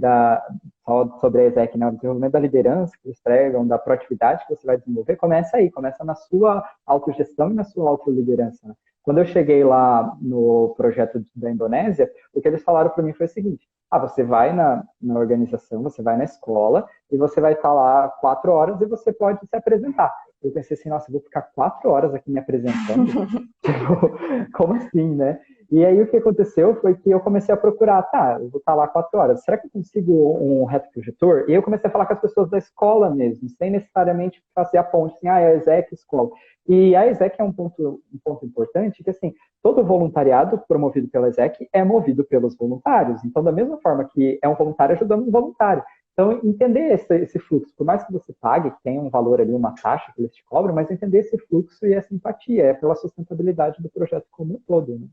só sobre a ESEC, né? O desenvolvimento da liderança que eles pregam, da proatividade que você vai desenvolver, começa aí, começa na sua autogestão e na sua autoliderança, né? Quando eu cheguei lá no projeto da Indonésia, o que eles falaram para mim foi o seguinte: você vai na organização, você vai na escola e você vai estar lá 4 horas e você pode se apresentar. Eu pensei assim, nossa, eu vou ficar 4 horas aqui me apresentando? Tipo, como assim, né? E aí o que aconteceu foi que eu comecei a procurar, eu vou estar lá 4 horas, será que eu consigo um retroprojetor? E eu comecei a falar com as pessoas da escola mesmo, sem necessariamente fazer a ponte, assim, é a ESEC escola. E a ESEC é um ponto importante, que assim, todo voluntariado promovido pela ESEC é movido pelos voluntários. Então, da mesma forma que é um voluntário ajudando um voluntário. Então, entender esse fluxo, por mais que você pague, que tem um valor ali, uma taxa que eles te cobram, mas entender esse fluxo e essa empatia, é pela sustentabilidade do projeto como um todo, né?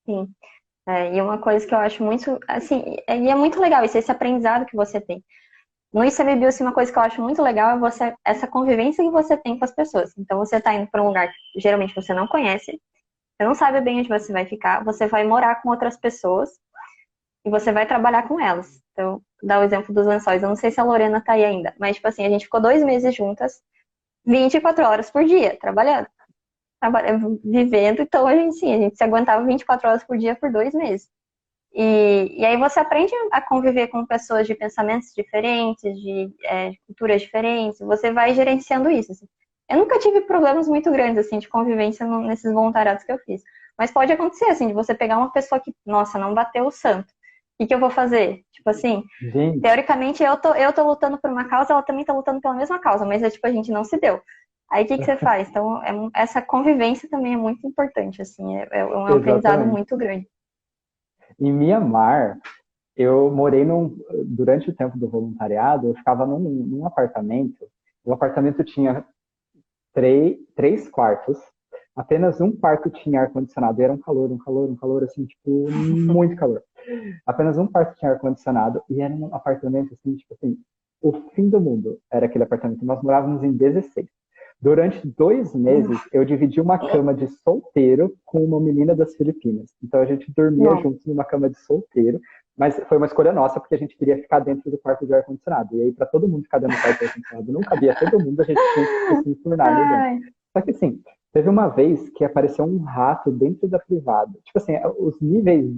sim. E uma coisa que eu acho muito, assim, e é muito legal esse aprendizado que você tem. No ICMBio, assim, uma coisa que eu acho muito legal é essa convivência que você tem com as pessoas. Então, você está indo para um lugar que geralmente você não conhece, você não sabe bem onde você vai ficar, você vai morar com outras pessoas e você vai trabalhar com elas. Então, dá o exemplo dos lençóis. Eu não sei se a Lorena tá aí ainda, mas, tipo assim, a gente ficou 2 meses juntas, 24 horas por dia, vivendo. Então, a gente se aguentava 24 horas por dia por 2 meses. E aí você aprende a conviver com pessoas de pensamentos diferentes, de culturas diferentes, você vai gerenciando isso. Assim. Eu nunca tive problemas muito grandes, assim, de convivência nesses voluntariados que eu fiz. Mas pode acontecer, assim, de você pegar uma pessoa que, nossa, não bateu o santo. O que eu vou fazer? Tipo assim, Gente, teoricamente eu tô lutando por uma causa, ela também tá lutando pela mesma causa, mas tipo, a gente não se deu. Aí o que você faz? Então, essa convivência também é muito importante, assim, é um aprendizado exatamente. muito grande. Em Mianmar, eu morei durante o tempo do voluntariado, eu ficava num apartamento. O apartamento tinha três quartos. Apenas um quarto tinha ar-condicionado. E era um calor, assim, tipo, muito calor. Apenas um quarto tinha ar-condicionado. E era um apartamento, assim, tipo assim, o fim do mundo era aquele apartamento. Nós morávamos em 16. Durante 2 meses, eu dividi uma cama de solteiro com uma menina das Filipinas. Então a gente dormia Não. juntos numa cama de solteiro, mas foi uma escolha nossa, porque a gente queria ficar dentro do quarto de ar-condicionado. E aí, para todo mundo ficar dentro do quarto de ar-condicionado, não cabia todo mundo, a gente tinha que se enfurnar ali dentro. Ai, Só que assim, teve uma vez que apareceu um rato dentro da privada. Tipo assim, os níveis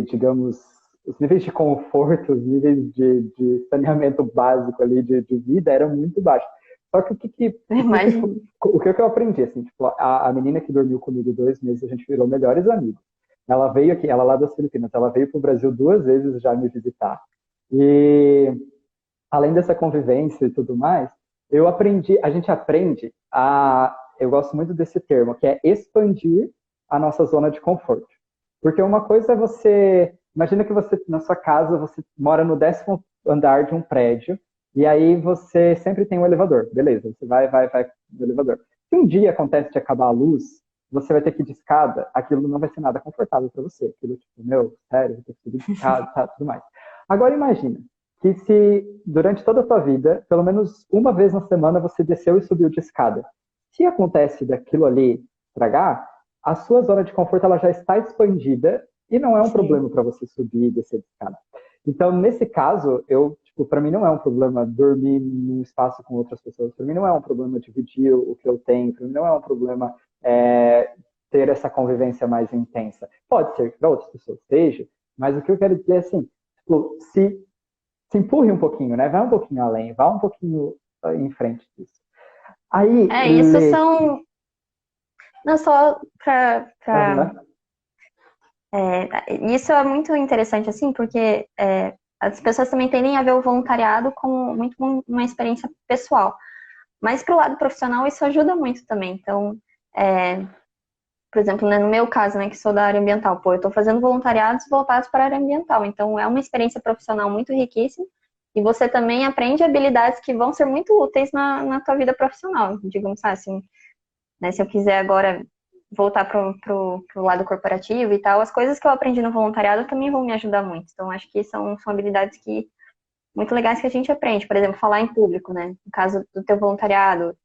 digamos, os níveis de conforto, os níveis de saneamento básico ali, de vida, eram muito baixos. Só que imagina. o que eu aprendi, assim, tipo, a menina que dormiu comigo 2 meses, a gente virou melhores amigos. Ela veio aqui, ela lá das Filipinas, ela veio para o Brasil 2 vezes já me visitar. E além dessa convivência e tudo mais, a gente aprende eu gosto muito desse termo, que é expandir a nossa zona de conforto. Porque uma coisa é imagina que você, na sua casa, você mora no 10º andar de um prédio, e aí você sempre tem um elevador, beleza, você vai no elevador. Se um dia acontece de acabar a luz, você vai ter que ir de escada, aquilo não vai ser nada confortável para você. Aquilo, tipo, sério, vou ter que subir de escada, tudo mais. Agora imagina, que se durante toda a sua vida, pelo menos uma vez na semana, você desceu e subiu de escada. Se acontece daquilo ali estragar, a sua zona de conforto ela já está expandida e não é um Sim, problema para você subir e descer de escada. Então, nesse caso, para mim não é um problema dormir num espaço com outras pessoas, para mim não é um problema dividir o que eu tenho, para mim não é um problema ter essa convivência mais intensa. Pode ser que para outras pessoas seja, mas o que eu quero dizer é assim, tipo, se empurre um pouquinho, né? Vai um pouquinho além, vá um pouquinho em frente disso. Aí, Isso são. Não só uhum. Isso é muito interessante, assim, porque as pessoas também tendem a ver o voluntariado como muito uma experiência pessoal. Mas para o lado profissional, isso ajuda muito também. Então, por exemplo, né, no meu caso, né, que sou da área ambiental, pô, eu estou fazendo voluntariados voltados para a área ambiental. Então, é uma experiência profissional muito riquíssima. E você também aprende habilidades que vão ser muito úteis na tua vida profissional. Digamos assim, né, se eu quiser agora voltar pro lado corporativo e tal, as coisas que eu aprendi no voluntariado também vão me ajudar muito. Então, acho que são habilidades muito legais que a gente aprende. Por exemplo, falar em público, né? No caso do teu voluntariado,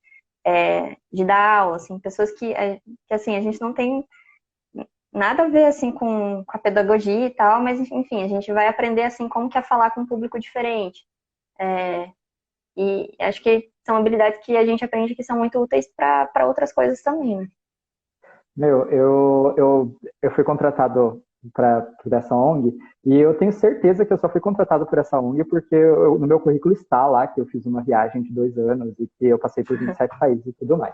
de dar aula, assim, pessoas que assim, a gente não tem nada a ver, assim, com a pedagogia e tal, mas, enfim, a gente vai aprender, assim, como que é falar com um público diferente. E acho que são habilidades que a gente aprende que são muito úteis para outras coisas também, né? Meu, eu fui contratado por essa ONG e eu tenho certeza que eu só fui contratado por essa ONG porque no meu currículo está lá que eu fiz uma viagem de 2 anos e que eu passei por 27 países e tudo mais.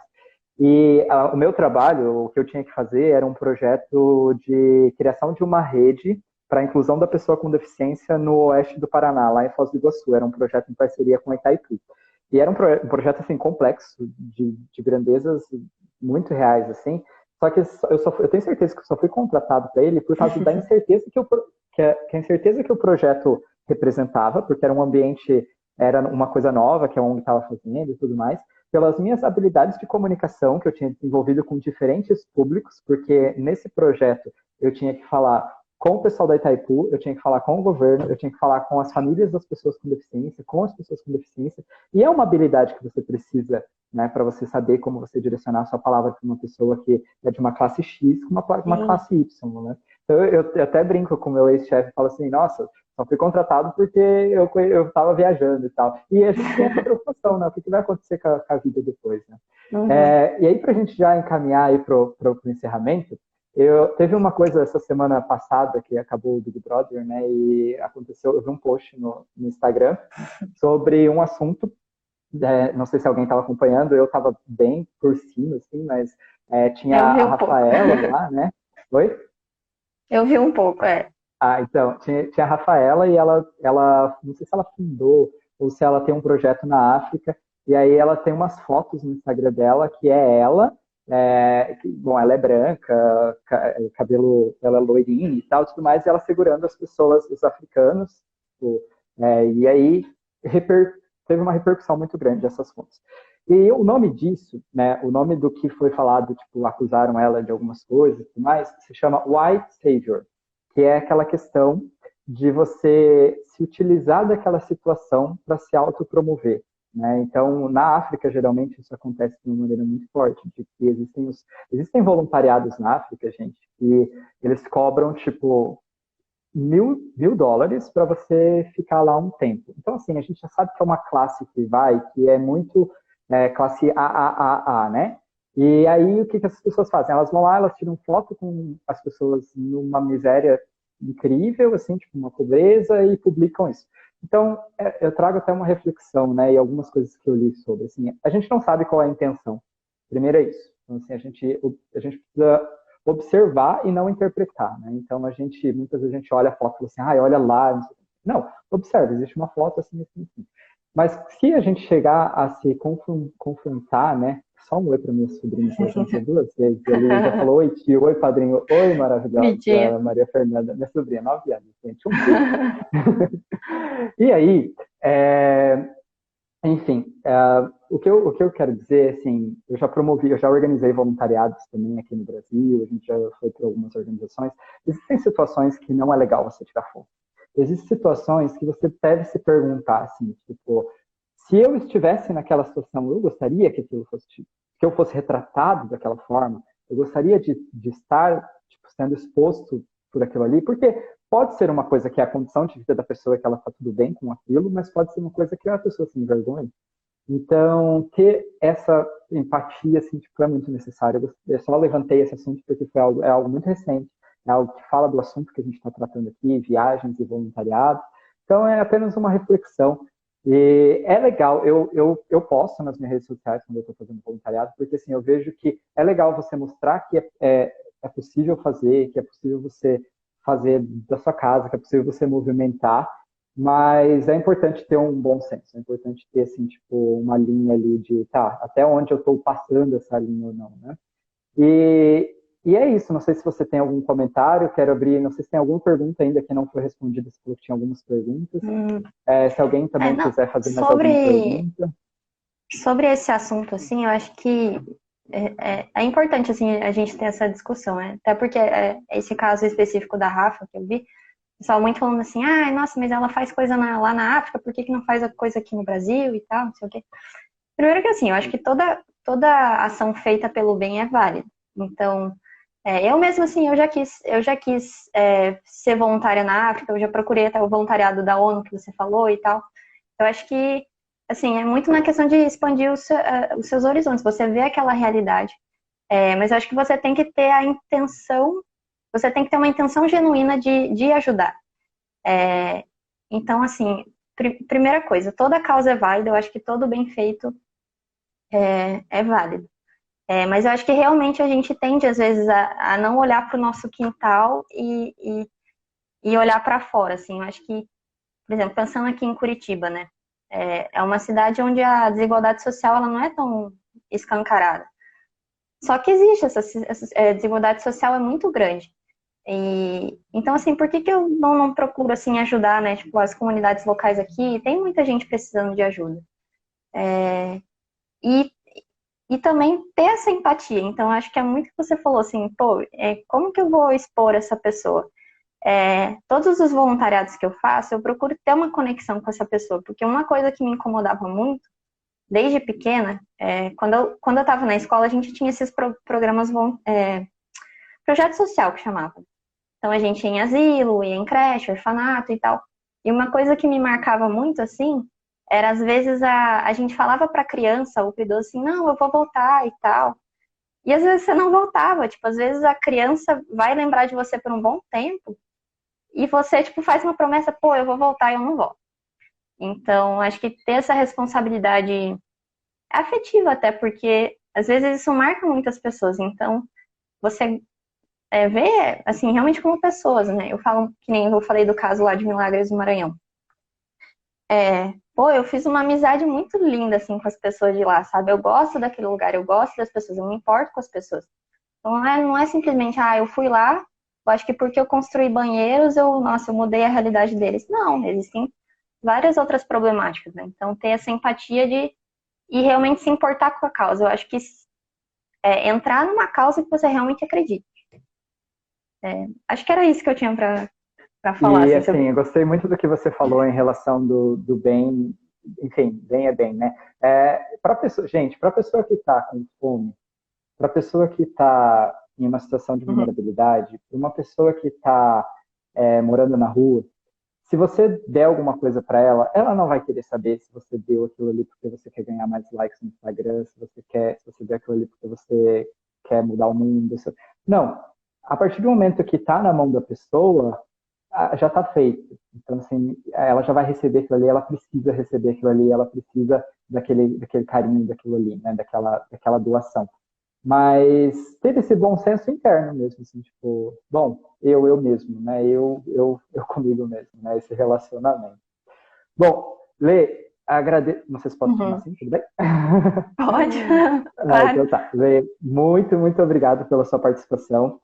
E o meu trabalho, o que eu tinha que fazer era um projeto de criação de uma rede para a inclusão da pessoa com deficiência no oeste do Paraná, lá em Foz do Iguaçu. Era um projeto em parceria com a Itaipu. E era um projeto assim complexo, de grandezas muito reais, assim. Só que eu tenho certeza que eu só fui contratado para ele por causa da incerteza que a incerteza que o projeto representava, porque era uma coisa nova que a ONG estava fazendo e tudo mais, pelas minhas habilidades de comunicação que eu tinha desenvolvido com diferentes públicos, porque nesse projeto eu tinha que falar com o pessoal da Itaipu, eu tinha que falar com o governo, eu tinha que falar com as famílias das pessoas com deficiência, com as pessoas com deficiência, e é uma habilidade que você precisa, né, para você saber como você direcionar a sua palavra para uma pessoa que é de uma classe X com uma classe Y, né? Então eu até brinco com o meu ex-chefe e falo assim, nossa, só fui contratado porque eu estava viajando e tal. E a gente tem essa preocupação, né? O que vai acontecer com a vida depois, né? Uhum. E aí, para a gente já encaminhar aí para o encerramento, teve uma coisa essa semana passada que acabou o Big Brother, né? E aconteceu, eu vi um post no Instagram sobre um assunto, não sei se alguém estava acompanhando, eu estava bem por cima, assim, mas tinha Eu vi a um pouco. Rafaela lá, né? Oi? Eu vi um pouco, é. Então, tinha a Rafaela e ela, não sei se ela fundou ou se ela tem um projeto na África, e aí ela tem umas fotos no Instagram dela que é ela, bom, ela é branca, cabelo, ela é loirinha e tal, tudo mais, e ela segurando as pessoas, os africanos, tipo, e aí teve uma repercussão muito grande essas fotos. E o nome disso, né, o nome do que foi falado, tipo, acusaram ela de algumas coisas e tudo mais, se chama White Savior, que é aquela questão de você se utilizar daquela situação para se autopromover. Né? Então, na África, geralmente, isso acontece de uma maneira muito forte, de que existem voluntariados na África, gente, e eles cobram, tipo, mil dólares para você ficar lá um tempo. Então, assim, a gente já sabe que é uma classe que é muito classe AAA, né? E aí, o que as pessoas fazem? Elas vão lá, elas tiram foto com as pessoas numa miséria incrível, assim, tipo uma pobreza, e publicam isso. Então, eu trago até uma reflexão, né, e algumas coisas que eu li sobre, assim, a gente não sabe qual é a intenção. Primeiro é isso. Então, assim, a gente precisa observar e não interpretar, né? Então, muitas vezes a gente olha a foto e fala assim, olha lá. Não, observa, existe uma foto assim, assim, assim. Mas se a gente chegar a se confrontar, né? Só um oi para minha sobrinha, que ela já entrou 2 vezes. Ele já falou oi tio, oi padrinho, oi Bonitinha. maravilhosa Maria Fernanda, minha sobrinha, 9 anos, gente, um beijo. E aí, enfim, o que eu quero dizer, assim, eu já organizei voluntariados também aqui no Brasil, a gente já foi para algumas organizações. Existem situações que não é legal você tirar foto. Existem situações que você deve se perguntar, assim, tipo, se eu estivesse naquela situação, eu gostaria que que eu fosse retratado daquela forma? Eu gostaria de estar, tipo, sendo exposto por aquilo ali? Porque pode ser uma coisa que é a condição de vida da pessoa, que ela está tudo bem com aquilo, mas pode ser uma coisa que a pessoa se envergonha. Então, ter essa empatia, assim, tipo, é muito necessário. Eu só levantei esse assunto porque é algo muito recente, é algo que fala do assunto que a gente está tratando aqui, viagens e voluntariado. Então, é apenas uma reflexão. E é legal, eu posto nas minhas redes sociais quando eu estou fazendo voluntariado, porque, assim, eu vejo que é legal você mostrar que é possível fazer, que é possível você fazer da sua casa, que é possível você movimentar, mas é importante ter um bom senso, é importante ter, assim, tipo, uma linha ali de, tá, até onde eu estou passando essa linha ou não, né? E, e é isso, não sei se você tem algum comentário, quero abrir, não sei se tem alguma pergunta ainda que não foi respondida, você falou que tinha algumas perguntas. Hum, Se alguém também não. quiser fazer mais alguma Sobre, pergunta. sobre esse assunto, assim, eu acho que é importante, assim, a gente ter essa discussão, né? Até porque esse caso específico da Rafa, que eu vi, o pessoal muito falando assim, ah, nossa, mas ela faz coisa lá na África, por que não faz a coisa aqui no Brasil e tal, não sei o quê. Primeiro que, assim, eu acho que toda ação feita pelo bem é válida. Então, eu mesmo, assim, eu já quis ser voluntária na África, eu já procurei até o voluntariado da ONU que você falou e tal. Eu acho que, assim, é muito na questão de expandir os seus horizontes, você vê aquela realidade. Mas eu acho que você tem que ter a intenção, você tem que ter uma intenção genuína de ajudar. Então, assim, primeira coisa, toda causa é válida, eu acho que todo bem feito é válido. Mas eu acho que realmente a gente tende, às vezes, a não olhar para o nosso quintal e olhar para fora, assim. Eu acho que, por exemplo, pensando aqui em Curitiba, né? É uma cidade onde a desigualdade social ela não é tão escancarada. Só que existe essa desigualdade social é muito grande. Então, assim, por que eu não procuro, assim, ajudar, né? Tipo, as comunidades locais aqui, tem muita gente precisando de ajuda. E, e também ter essa empatia. Então, acho que é muito que você falou, assim, pô, como que eu vou expor essa pessoa? Todos os voluntariados que eu faço, eu procuro ter uma conexão com essa pessoa, porque uma coisa que me incomodava muito, desde pequena, quando eu estava na escola, a gente tinha esses programas, projeto social que chamava. Então a gente ia em asilo, ia em creche, orfanato e tal. E uma coisa que me marcava muito, assim, era às vezes a gente falava pra criança ou pro idoso assim, não, eu vou voltar e tal. E às vezes você não voltava, tipo, às vezes a criança vai lembrar de você por um bom tempo e você, tipo, faz uma promessa, pô, eu vou voltar e eu não volto. Então, acho que ter essa responsabilidade afetiva até, porque às vezes isso marca muitas pessoas. Então, você ver, assim, realmente como pessoas, né? Eu falo, que nem eu falei do caso lá de Milagres do Maranhão. Pô, eu fiz uma amizade muito linda, assim, com as pessoas de lá, sabe? Eu gosto daquele lugar, eu gosto das pessoas, eu me importo com as pessoas. Então, não é simplesmente, eu fui lá, eu acho que porque eu construí banheiros, nossa, eu mudei a realidade deles. Não, existem várias outras problemáticas, né? Então, ter essa empatia e realmente se importar com a causa. Eu acho que entrar numa causa que você realmente acredita. Acho que era isso que eu tinha para falar, E, assim, assim, sobre. eu gostei muito do que você falou em relação do bem, enfim, bem é bem, né? Para pessoa, gente, para pessoa que está com fome, para pessoa que está em uma situação de Uhum. vulnerabilidade, para uma pessoa que está morando na rua, se você der alguma coisa para ela, ela não vai querer saber se você deu aquilo ali porque você quer ganhar mais likes no Instagram, se você deu aquilo ali porque você quer mudar o mundo. Não. A partir do momento que está na mão da pessoa, já está feito. Então, assim, ela já vai receber aquilo ali, ela precisa receber aquilo ali, ela precisa daquele carinho, daquilo ali, né? Daquela doação. Mas ter esse bom senso interno mesmo, assim, tipo, bom, eu mesmo, né? Eu comigo mesmo, né? Esse relacionamento. Bom, Lê, agradeço. Não sei se posso chamar Uhum. assim, tudo bem? Pode, Então claro. tá. Lê, muito, muito obrigado pela sua participação.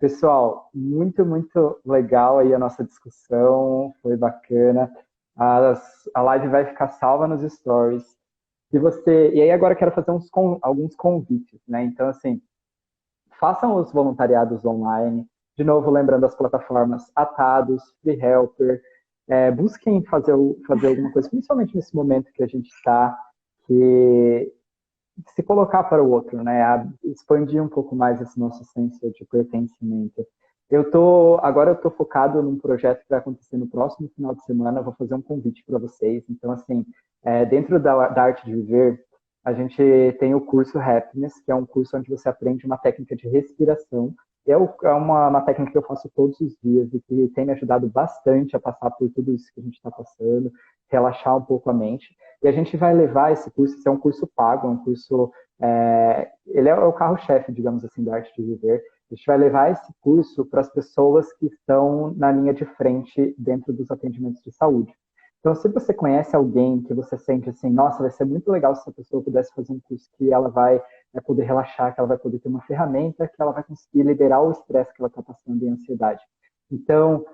Pessoal, muito, muito legal aí a nossa discussão, foi bacana. A live vai ficar salva nos stories. E aí agora eu quero fazer alguns convites, né? Então, assim, façam os voluntariados online. De novo, lembrando as plataformas Atados, Free Helper. Busquem fazer alguma coisa, principalmente nesse momento que a gente está, que se colocar para o outro, né? Expandir um pouco mais esse nosso senso de pertencimento. Agora eu tô focado num projeto que vai acontecer no próximo final de semana. Eu vou fazer um convite para vocês. Então, assim, dentro da arte de viver, a gente tem o curso Happiness, que é um curso onde você aprende uma técnica de respiração. É uma técnica que eu faço todos os dias e que tem me ajudado bastante a passar por tudo isso que a gente está passando, relaxar um pouco a mente. E a gente vai levar esse curso, esse é um curso pago, é um curso, ele é o carro-chefe, digamos assim, da arte de viver. A gente vai levar esse curso para as pessoas que estão na linha de frente dentro dos atendimentos de saúde. Então, se você conhece alguém que você sente assim, nossa, vai ser muito legal se essa pessoa pudesse fazer um curso que ela vai poder relaxar, que ela vai poder ter uma ferramenta, que ela vai conseguir liberar o estresse que ela está passando e a ansiedade. Então,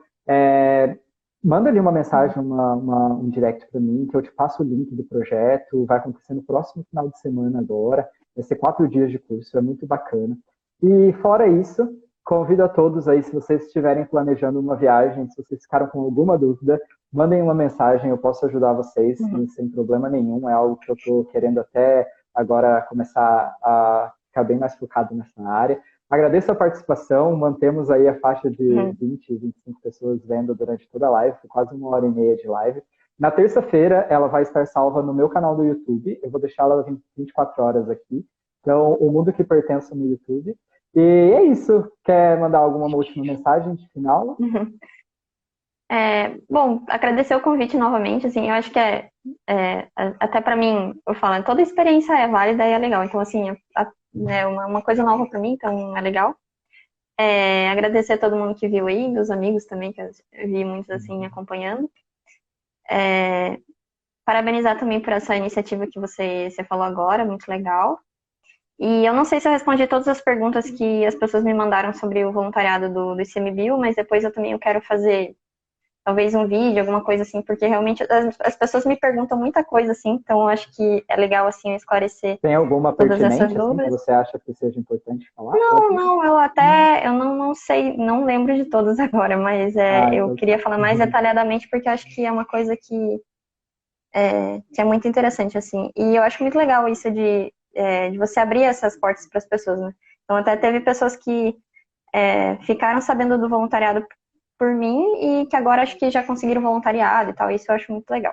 manda ali uma mensagem, um direct para mim, que eu te passo o link do projeto. Vai acontecer no próximo final de semana agora. Vai ser 4 dias de curso, é muito bacana. E fora isso, convido a todos aí, se vocês estiverem planejando uma viagem, se vocês ficaram com alguma dúvida, mandem uma mensagem, eu posso ajudar vocês sem problema nenhum. É algo que eu estou querendo até agora começar a ficar bem mais focado nessa área. Agradeço a participação, mantemos aí a faixa de 20, 25 pessoas vendo durante toda a live, foi quase 1h30 de live. Na terça-feira, ela vai estar salva no meu canal do YouTube, eu vou deixá-la 24 horas aqui. Então, O Mundo que Pertence no YouTube. E é isso. Quer mandar alguma última mensagem de final? Bom, agradecer o convite novamente, assim, eu acho que até para mim, eu falo, toda experiência é válida e é legal, então, assim, é uma coisa nova para mim, então é legal. Agradecer a todo mundo que viu aí, meus amigos também, que eu vi muitos, assim, acompanhando. Parabenizar também por essa iniciativa que você falou agora, muito legal. E eu não sei se eu respondi todas as perguntas que as pessoas me mandaram sobre o voluntariado do ICMBio, mas depois eu quero fazer talvez um vídeo, alguma coisa assim, porque realmente as pessoas me perguntam muita coisa assim, então eu acho que é legal assim eu esclarecer Tem alguma todas essas pertinente assim, que dúvidas. você acha que seja importante falar? Não, eu não sei, não lembro de todas agora, mas eu Então queria tá. falar mais detalhadamente porque eu acho que é uma coisa que é muito interessante, assim. E eu acho muito legal isso de você abrir essas portas para as pessoas, né? Então, até teve pessoas que ficaram sabendo do voluntariado por mim e que agora acho que já conseguiram voluntariado e tal. Isso eu acho muito legal.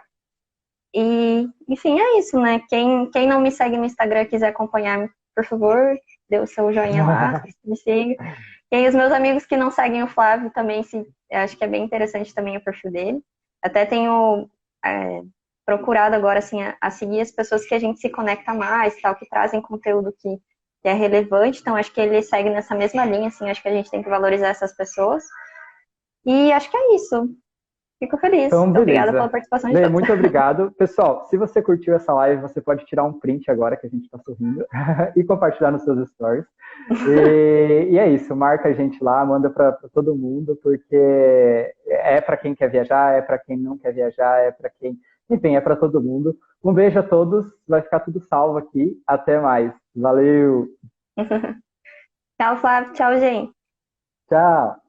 E, enfim, é isso, né? Quem não me segue no Instagram e quiser acompanhar, por favor, dê o seu joinha lá, me siga. E os meus amigos que não seguem o Flávio também, eu acho que é bem interessante também o perfil dele. Até tenho procurado agora, assim, a seguir as pessoas que a gente se conecta mais, tal, que trazem conteúdo que é relevante. Então, acho que ele segue nessa mesma linha, assim, acho que a gente tem que valorizar essas pessoas. E acho que é isso. Fico feliz. Então, Muito obrigada pela beleza. participação de Bem, todos. muito obrigado. Pessoal, se você curtiu essa live, você pode tirar um print agora que a gente está sorrindo e compartilhar nos seus stories. E é isso, marca a gente lá, manda para todo mundo, porque é para quem quer viajar, é para quem não quer viajar, é para quem... Enfim, é para todo mundo. Um beijo a todos, vai ficar tudo salvo aqui. Até mais. Valeu! Tchau, Flávio. Tchau, gente. Tchau!